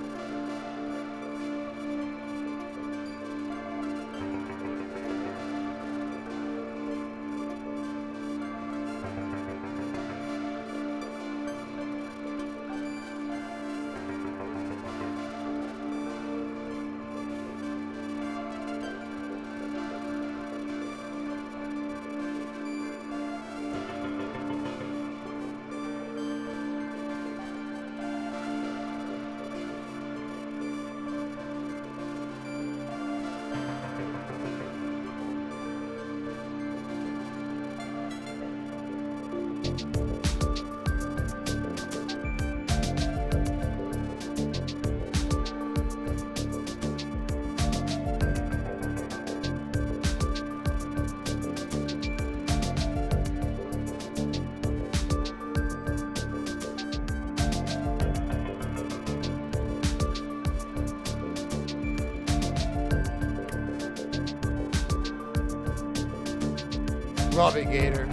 Love it, Gator.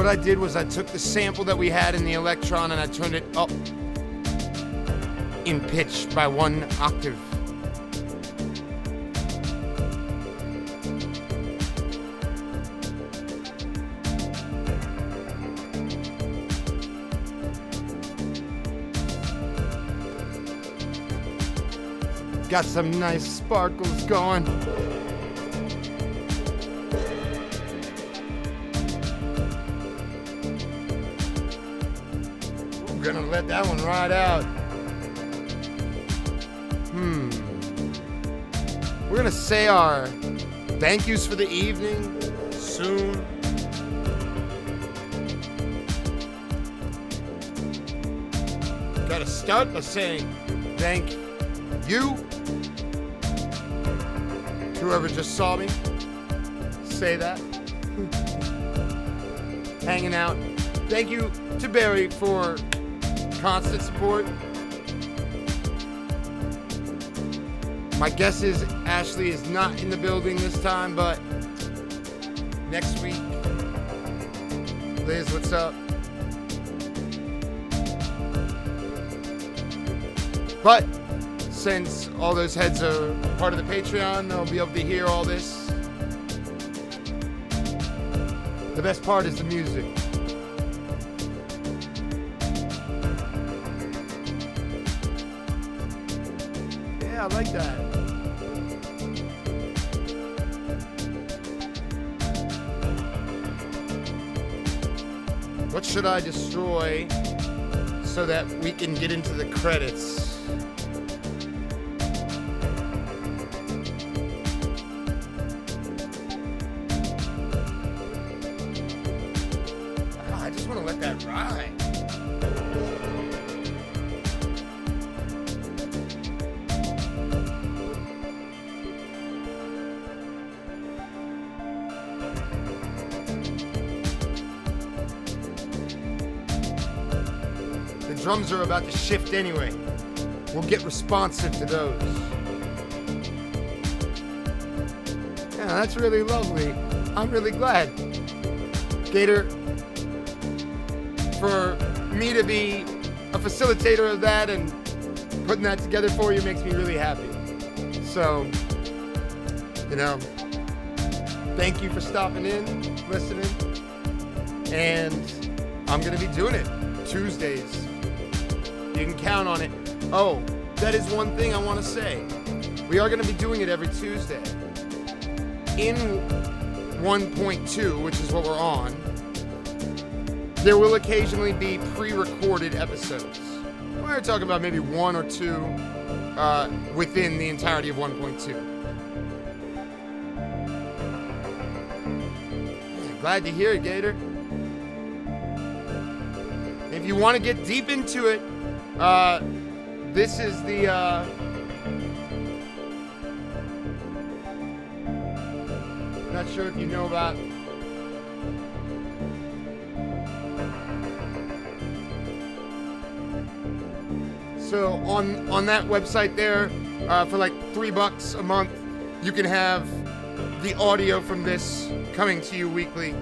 what I did was I took the sample that we had in the Electron and I turned it up in pitch by 1 octave. Got some nice sparkles going. We're gonna let that one ride out. We're gonna say our thank yous for the evening soon. Gotta start by saying thank you. Whoever just saw me say that. Hanging out. Thank you to Barry for constant support. My guess is Ashley is not in the building this time, but next week. Liz, what's up? But since all those heads are part of the Patreon, they'll be able to hear all this. The best part is the music. Yeah, I like that. What should I destroy so that we can get into the credits? I just want to let that ride. The drums are about to shift anyway. We'll get responsive to those. Yeah, that's really lovely. I'm really glad. Gator, for me to be a facilitator of that and putting that together for you makes me really happy. So, you know, thank you for stopping in, listening, and I'm going to be doing it Tuesdays. You can count on it. Oh, that is one thing I want to say. We are going to be doing it every Tuesday. In 1.2, which is what we're on, there will occasionally be pre-recorded episodes. We're talking about maybe 1 or 2 within the entirety of 1.2. Glad to hear it, Gator. If you want to get deep into it, this is the not sure if you know about so on that website there, for like $3 a month, you can have the audio from this coming to you weekly,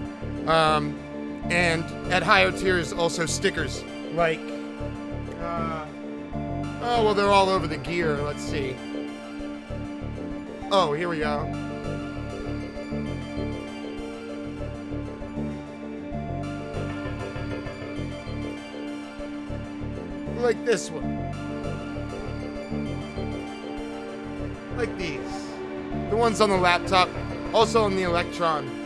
and at higher tiers also stickers like oh well, they're all over the gear. Let's see. Oh, here we go. Like this one. Like these. The ones on the laptop, also on the Electron.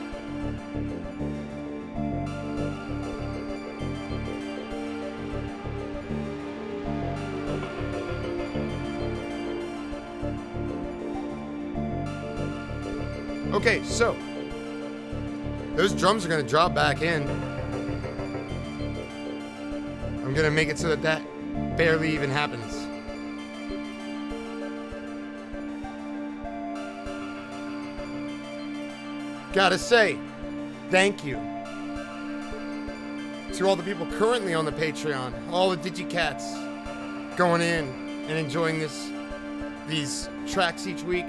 Okay, so those drums are going to drop back in. I'm going to make it so that that barely even happens. Gotta say, thank you to all the people currently on the Patreon, all the Digicats going in and enjoying these tracks each week.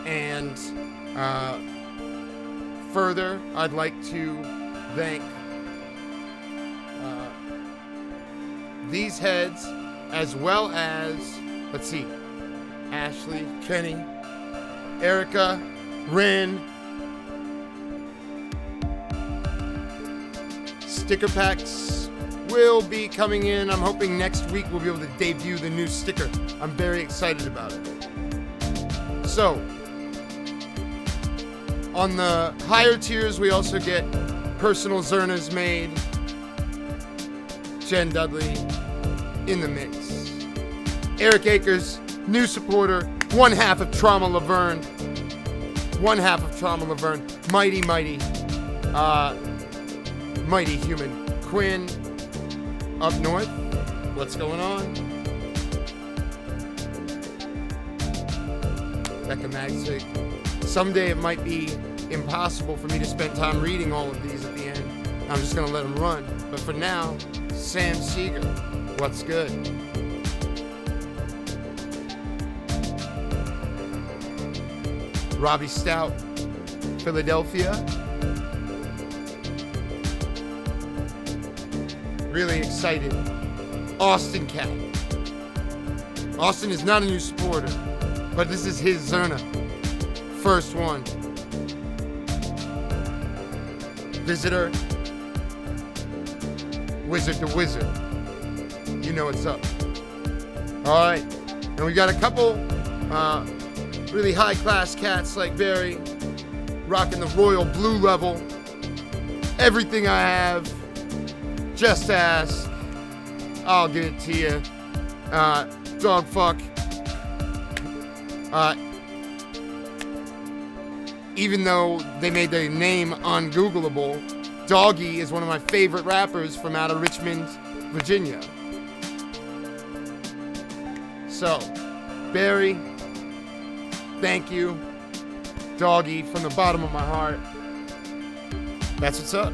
And further, I'd like to thank these heads, as well as, let's see, Ashley, Kenny, Erica, Rin. Sticker packs will be coming in. I'm hoping next week we'll be able to debut the new sticker. I'm very excited about it. So, on the higher tiers, we also get personal Zernas made. Jen Dudley in the mix. Eric Akers, new supporter, one half of Trauma Laverne. One half of Trauma Laverne. Mighty human. Quinn, up north. What's going on? Becca Magzig. Someday it might be impossible for me to spend time reading all of these at the end. I'm just going to let them run. But for now, Sam Seeger. What's good? Robbie Stout, Philadelphia. Really excited. Austin Cat. Austin is not a new supporter, but this is his Zerna. First one. Visitor. Wizard to Wizard. You know what's up. Alright. And we got a couple really high-class cats like Barry, rocking the royal blue level. Everything I have, just ask. I'll give it to you. Dog fuck. Even though they made their name ungoogleable, Doggy is one of my favorite rappers from out of Richmond, Virginia. So, Barry, thank you. Doggy, from the bottom of my heart. That's what's up.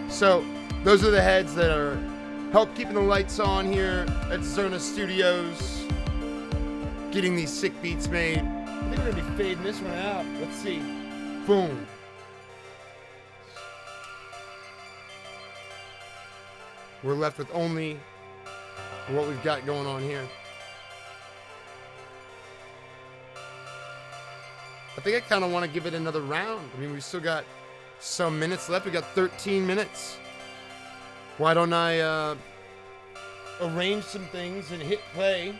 So, those are the heads that are help keeping the lights on here at ZnZerna Studios. Getting these sick beats made. I think we're gonna be fading this one out. Let's see. Boom. We're left with only what we've got going on here. I think I kind of want to give it another round. I mean, we still got some minutes left. We got 13 minutes. Why don't I arrange some things and hit play?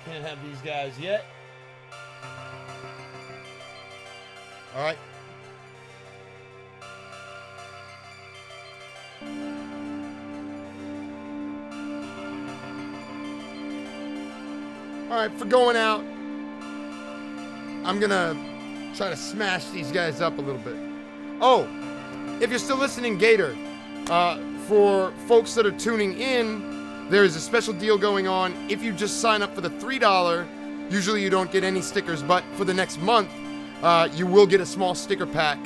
Can't have these guys yet. All right. All right, for going out, I'm gonna try to smash these guys up a little bit. Oh, if you're still listening, Gator, for folks that are tuning in, there is a special deal going on. If you just sign up for the $3, usually you don't get any stickers, but for the next month, you will get a small sticker pack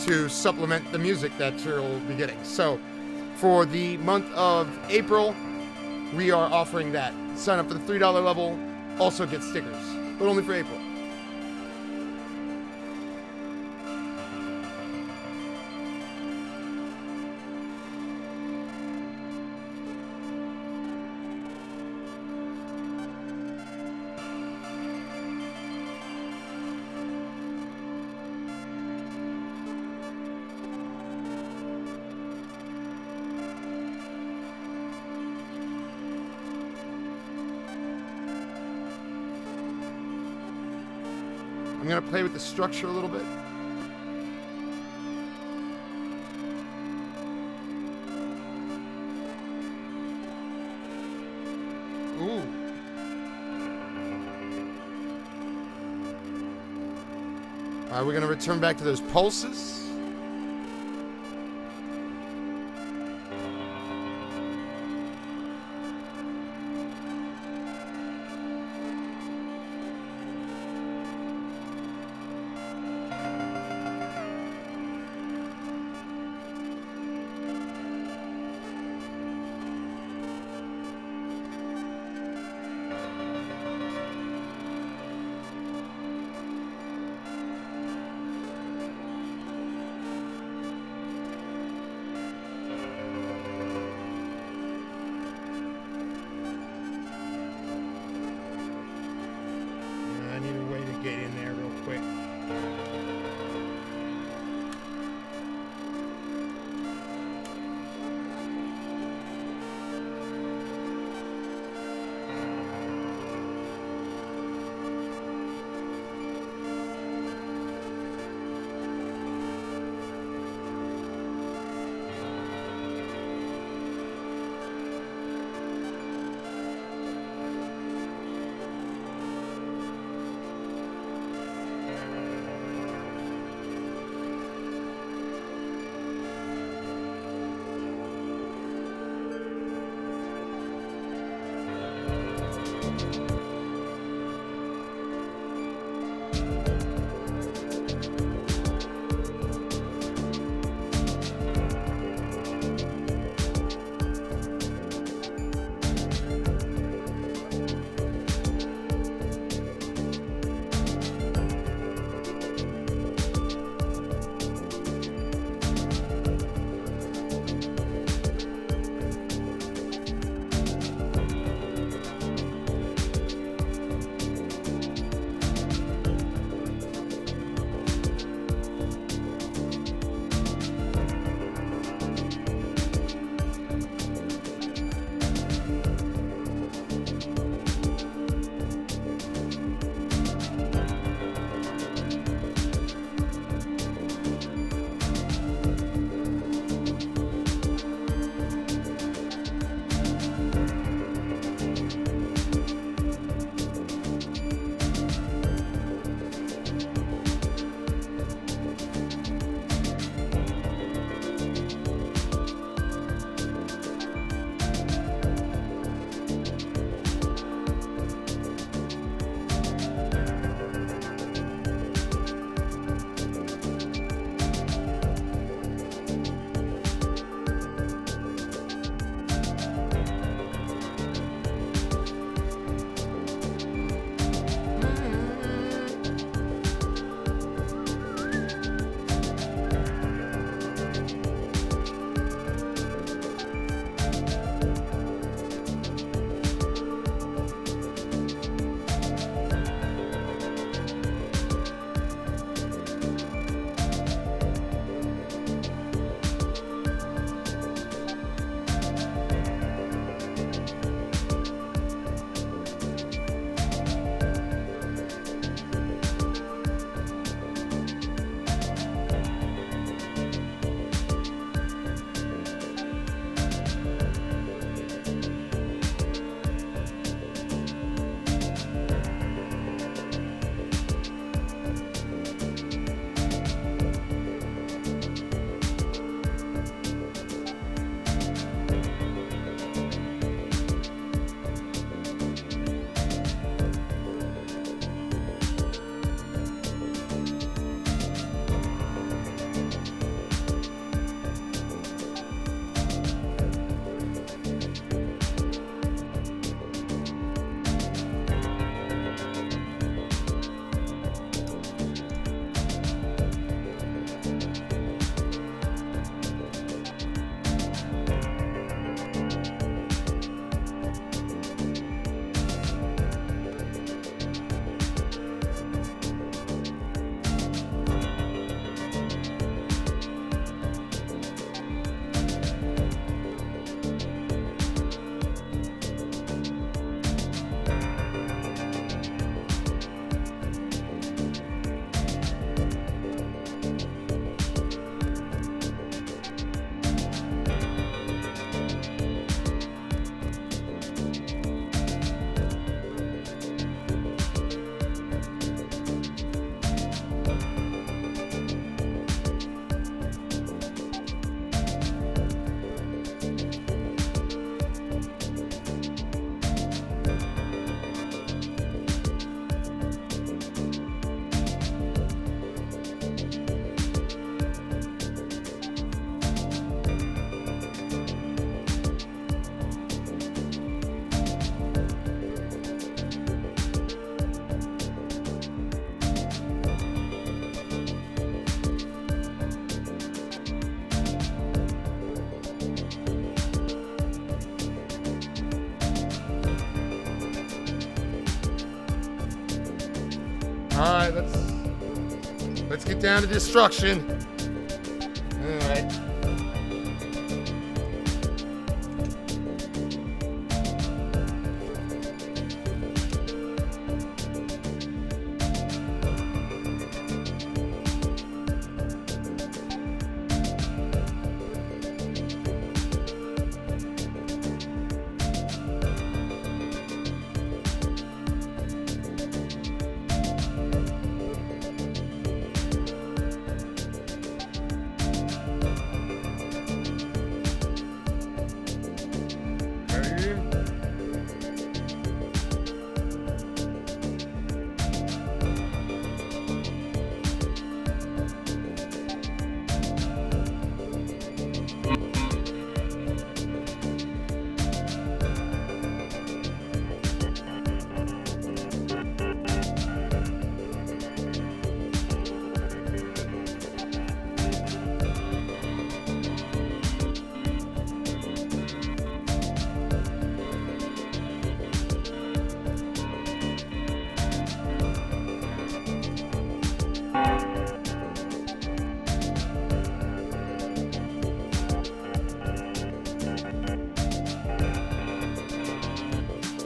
to supplement the music that you'll be getting. So, for the month of April, we are offering that. Sign up for the $3 level, also get stickers, but only for April. I'm going to play with the structure a little bit. Ooh. All right, we're going to return back to those pulses. Alright, let's get down to destruction. Alright.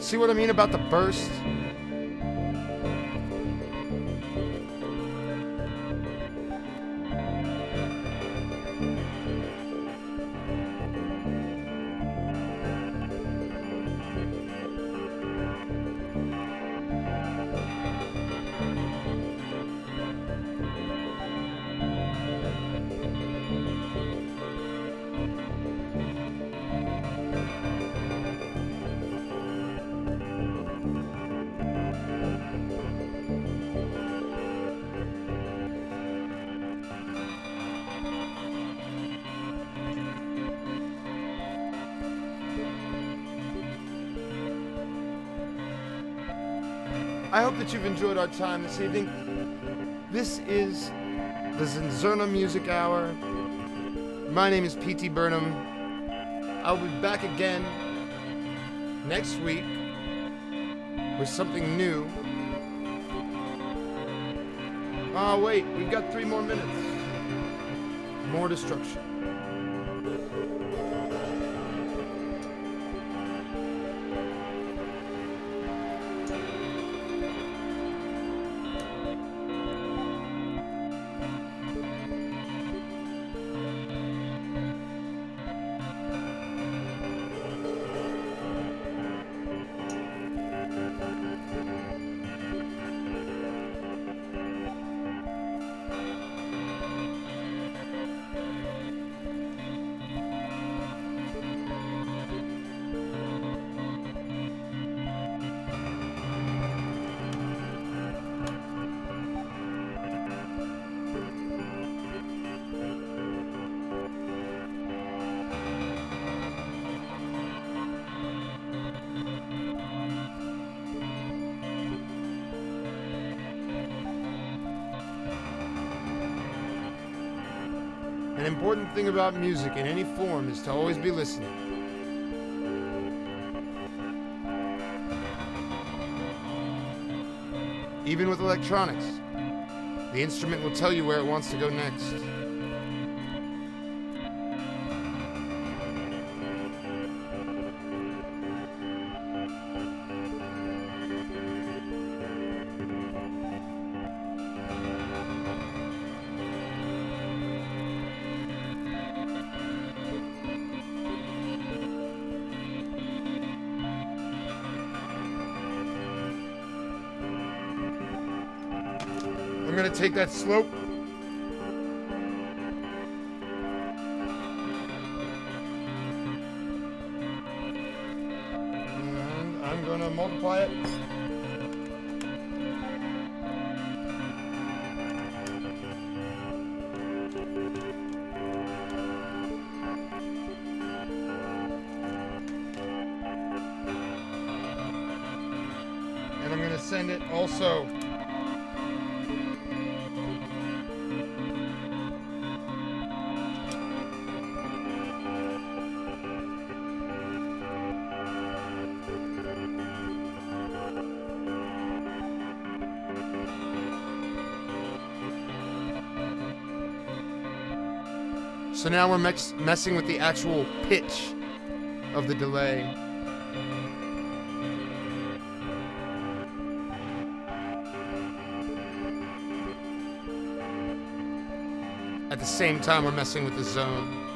See what I mean about the burst? I hope that you've enjoyed our time this evening. This is the ZnZerna Music Hour. My name is P.T. Burnham. I'll be back again next week with something new. Oh, wait, we've got 3 more minutes. More destruction. An important thing about music in any form is to always be listening. Even with electronics, the instrument will tell you where it wants to go next. I'm going to take that slope. And I'm going to multiply it. And I'm going to send it also So now we're messing with the actual pitch of the delay. At the same time, we're messing with the zone.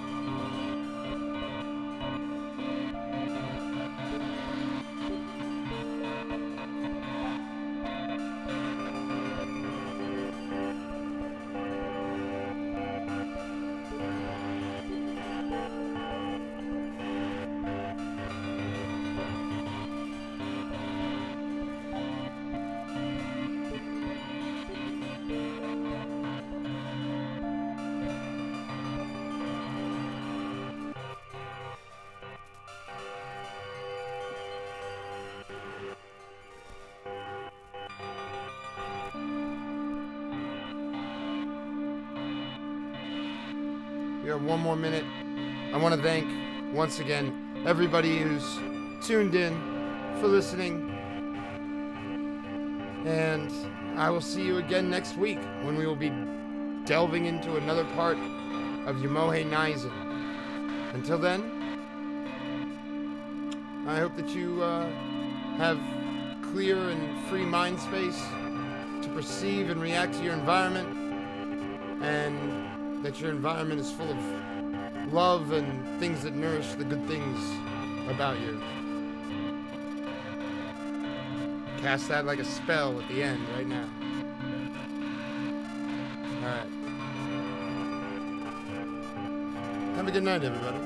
We have 1 more minute. I want to thank, once again, everybody who's tuned in for listening. And I will see you again next week when we will be delving into another part of Mimeophone Nizen. Until then, I hope that you have clear and free mind space to perceive and react to your environment, and that your environment is full of love and things that nourish the good things about you. Cast that like a spell at the end right now. Alright. Have a good night, everybody.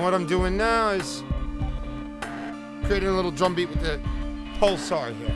what I'm doing now is creating a little drum beat with the pulsar here.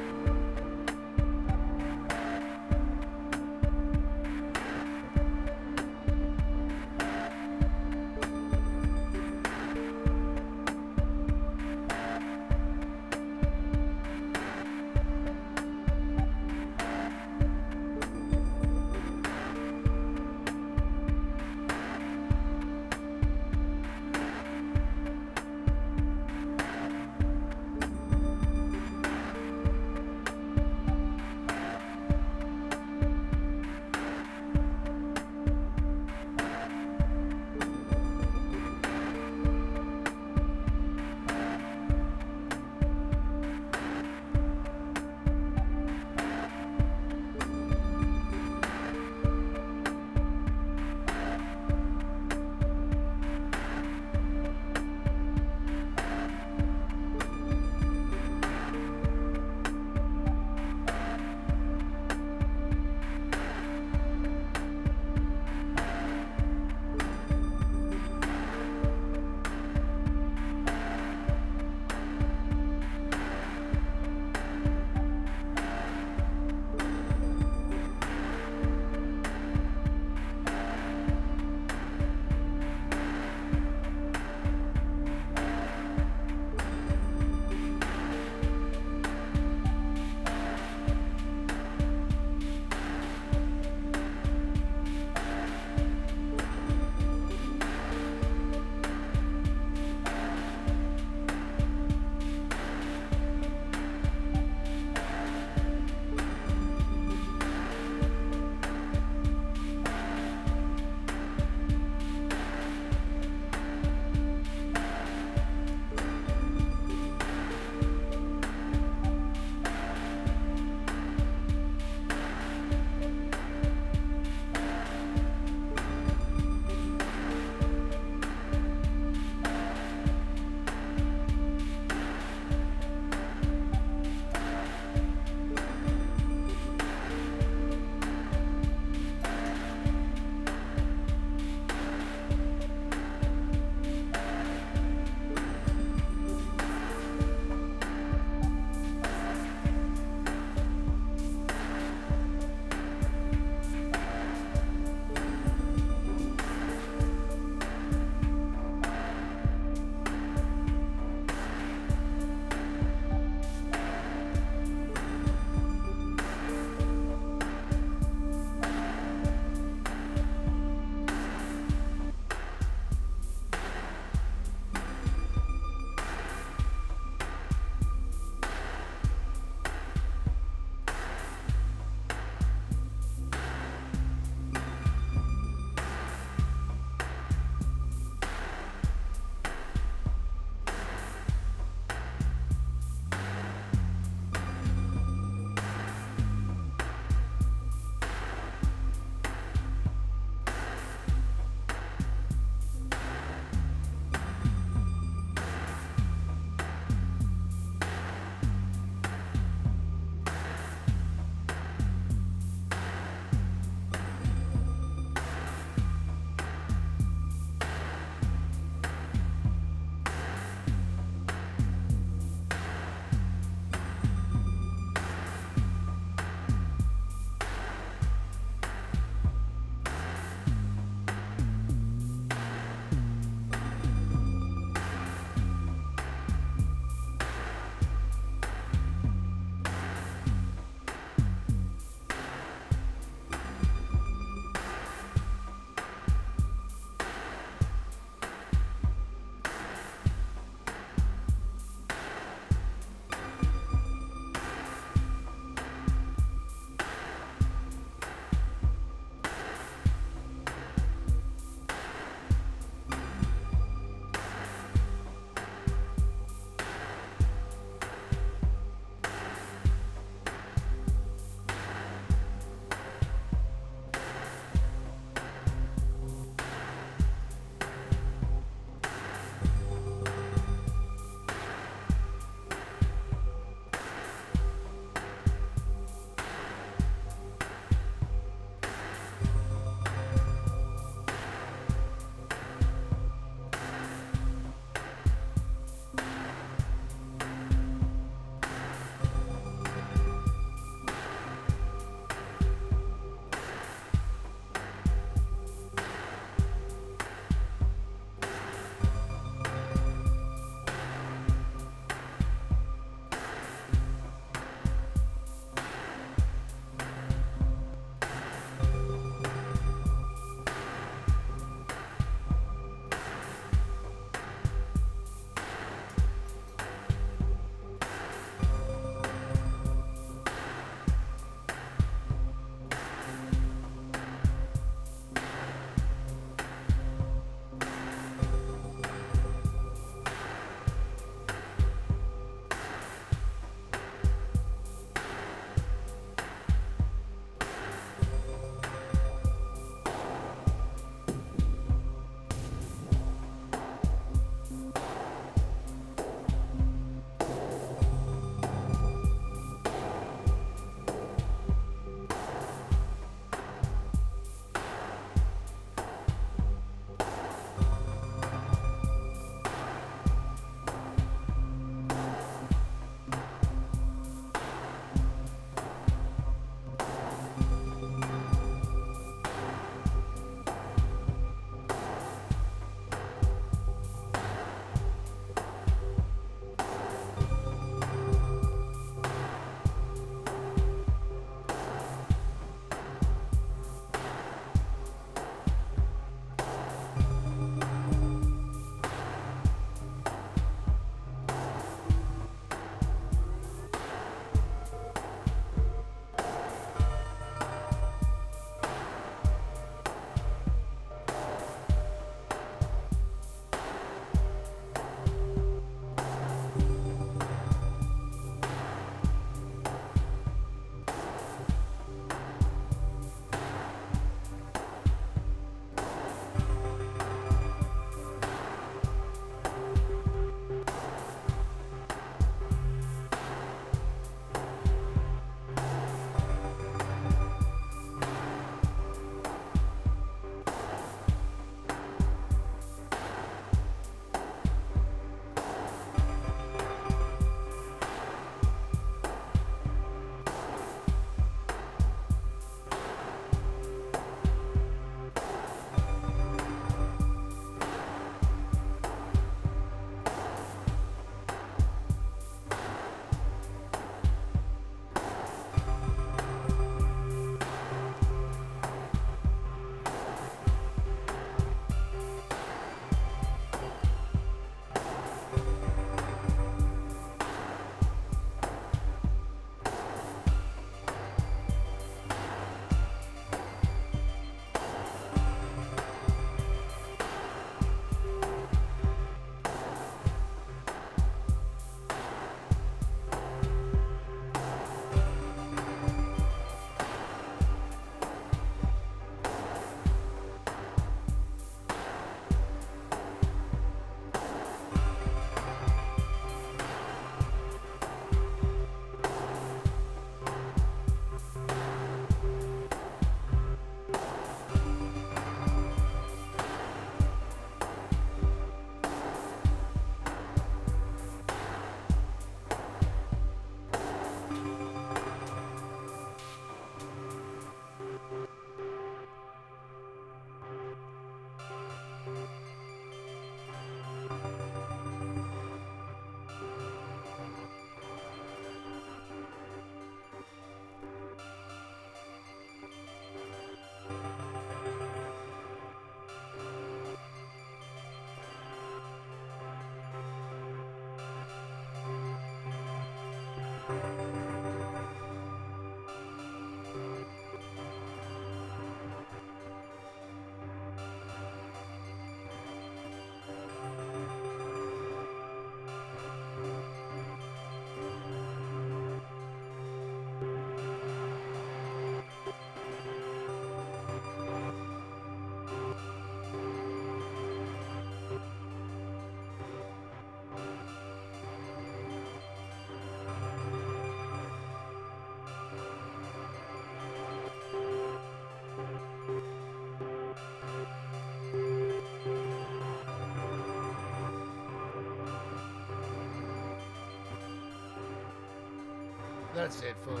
That's it, folks.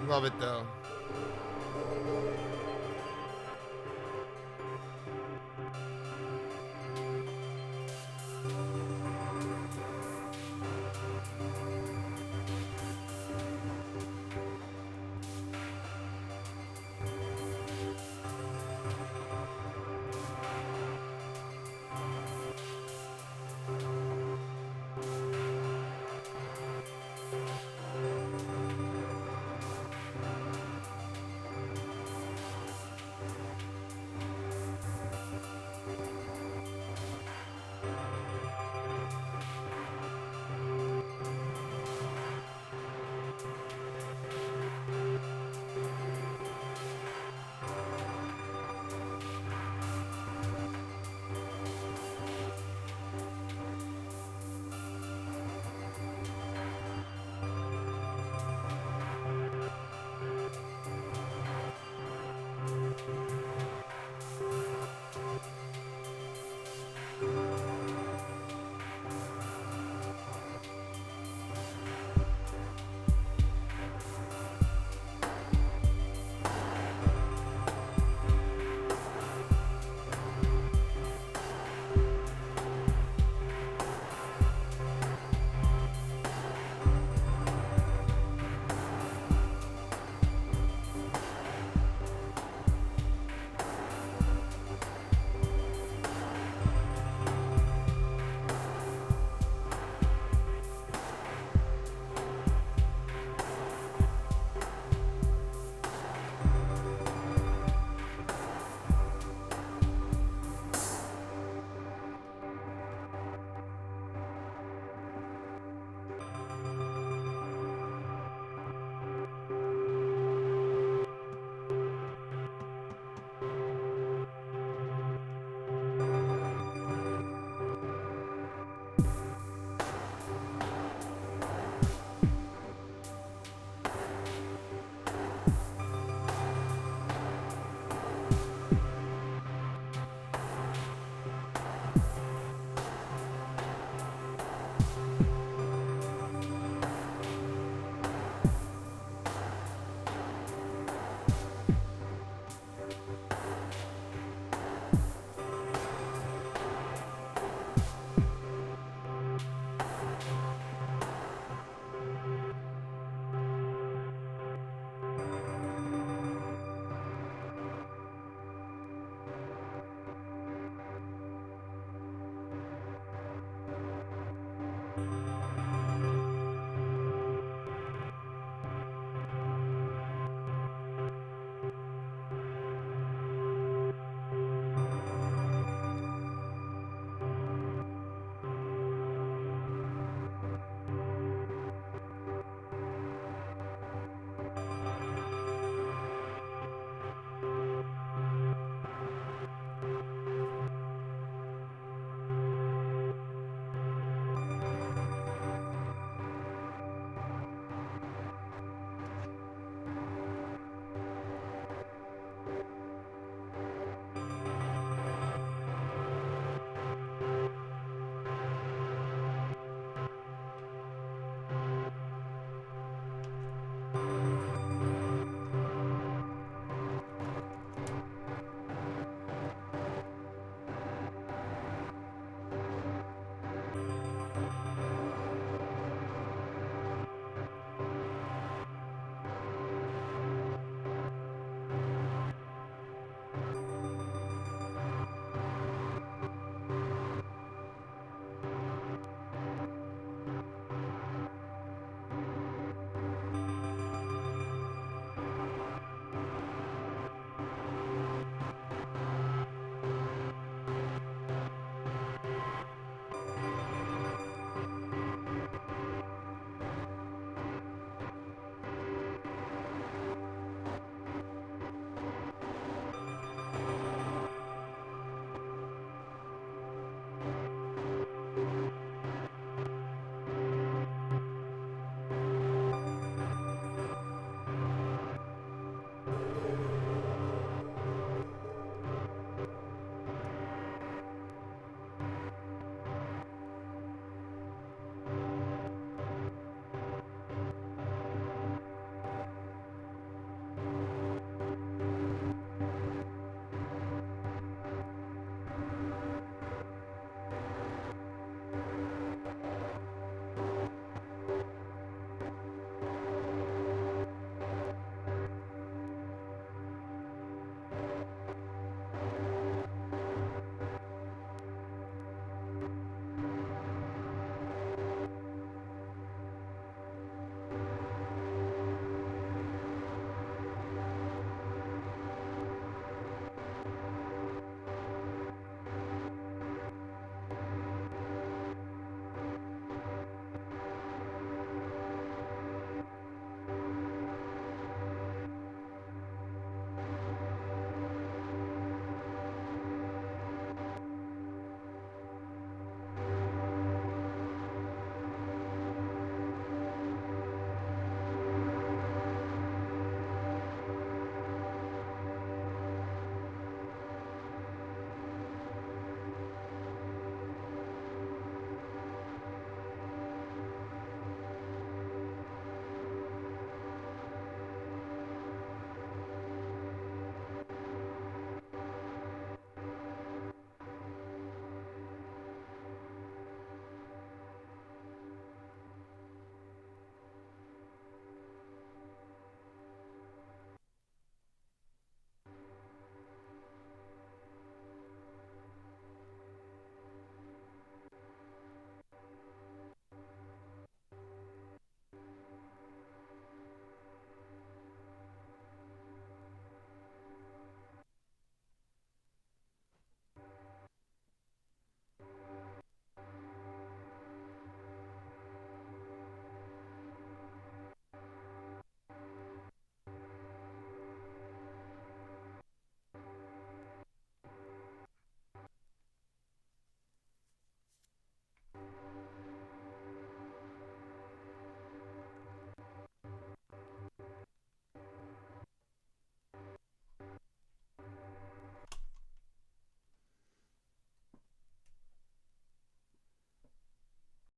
Love it, though.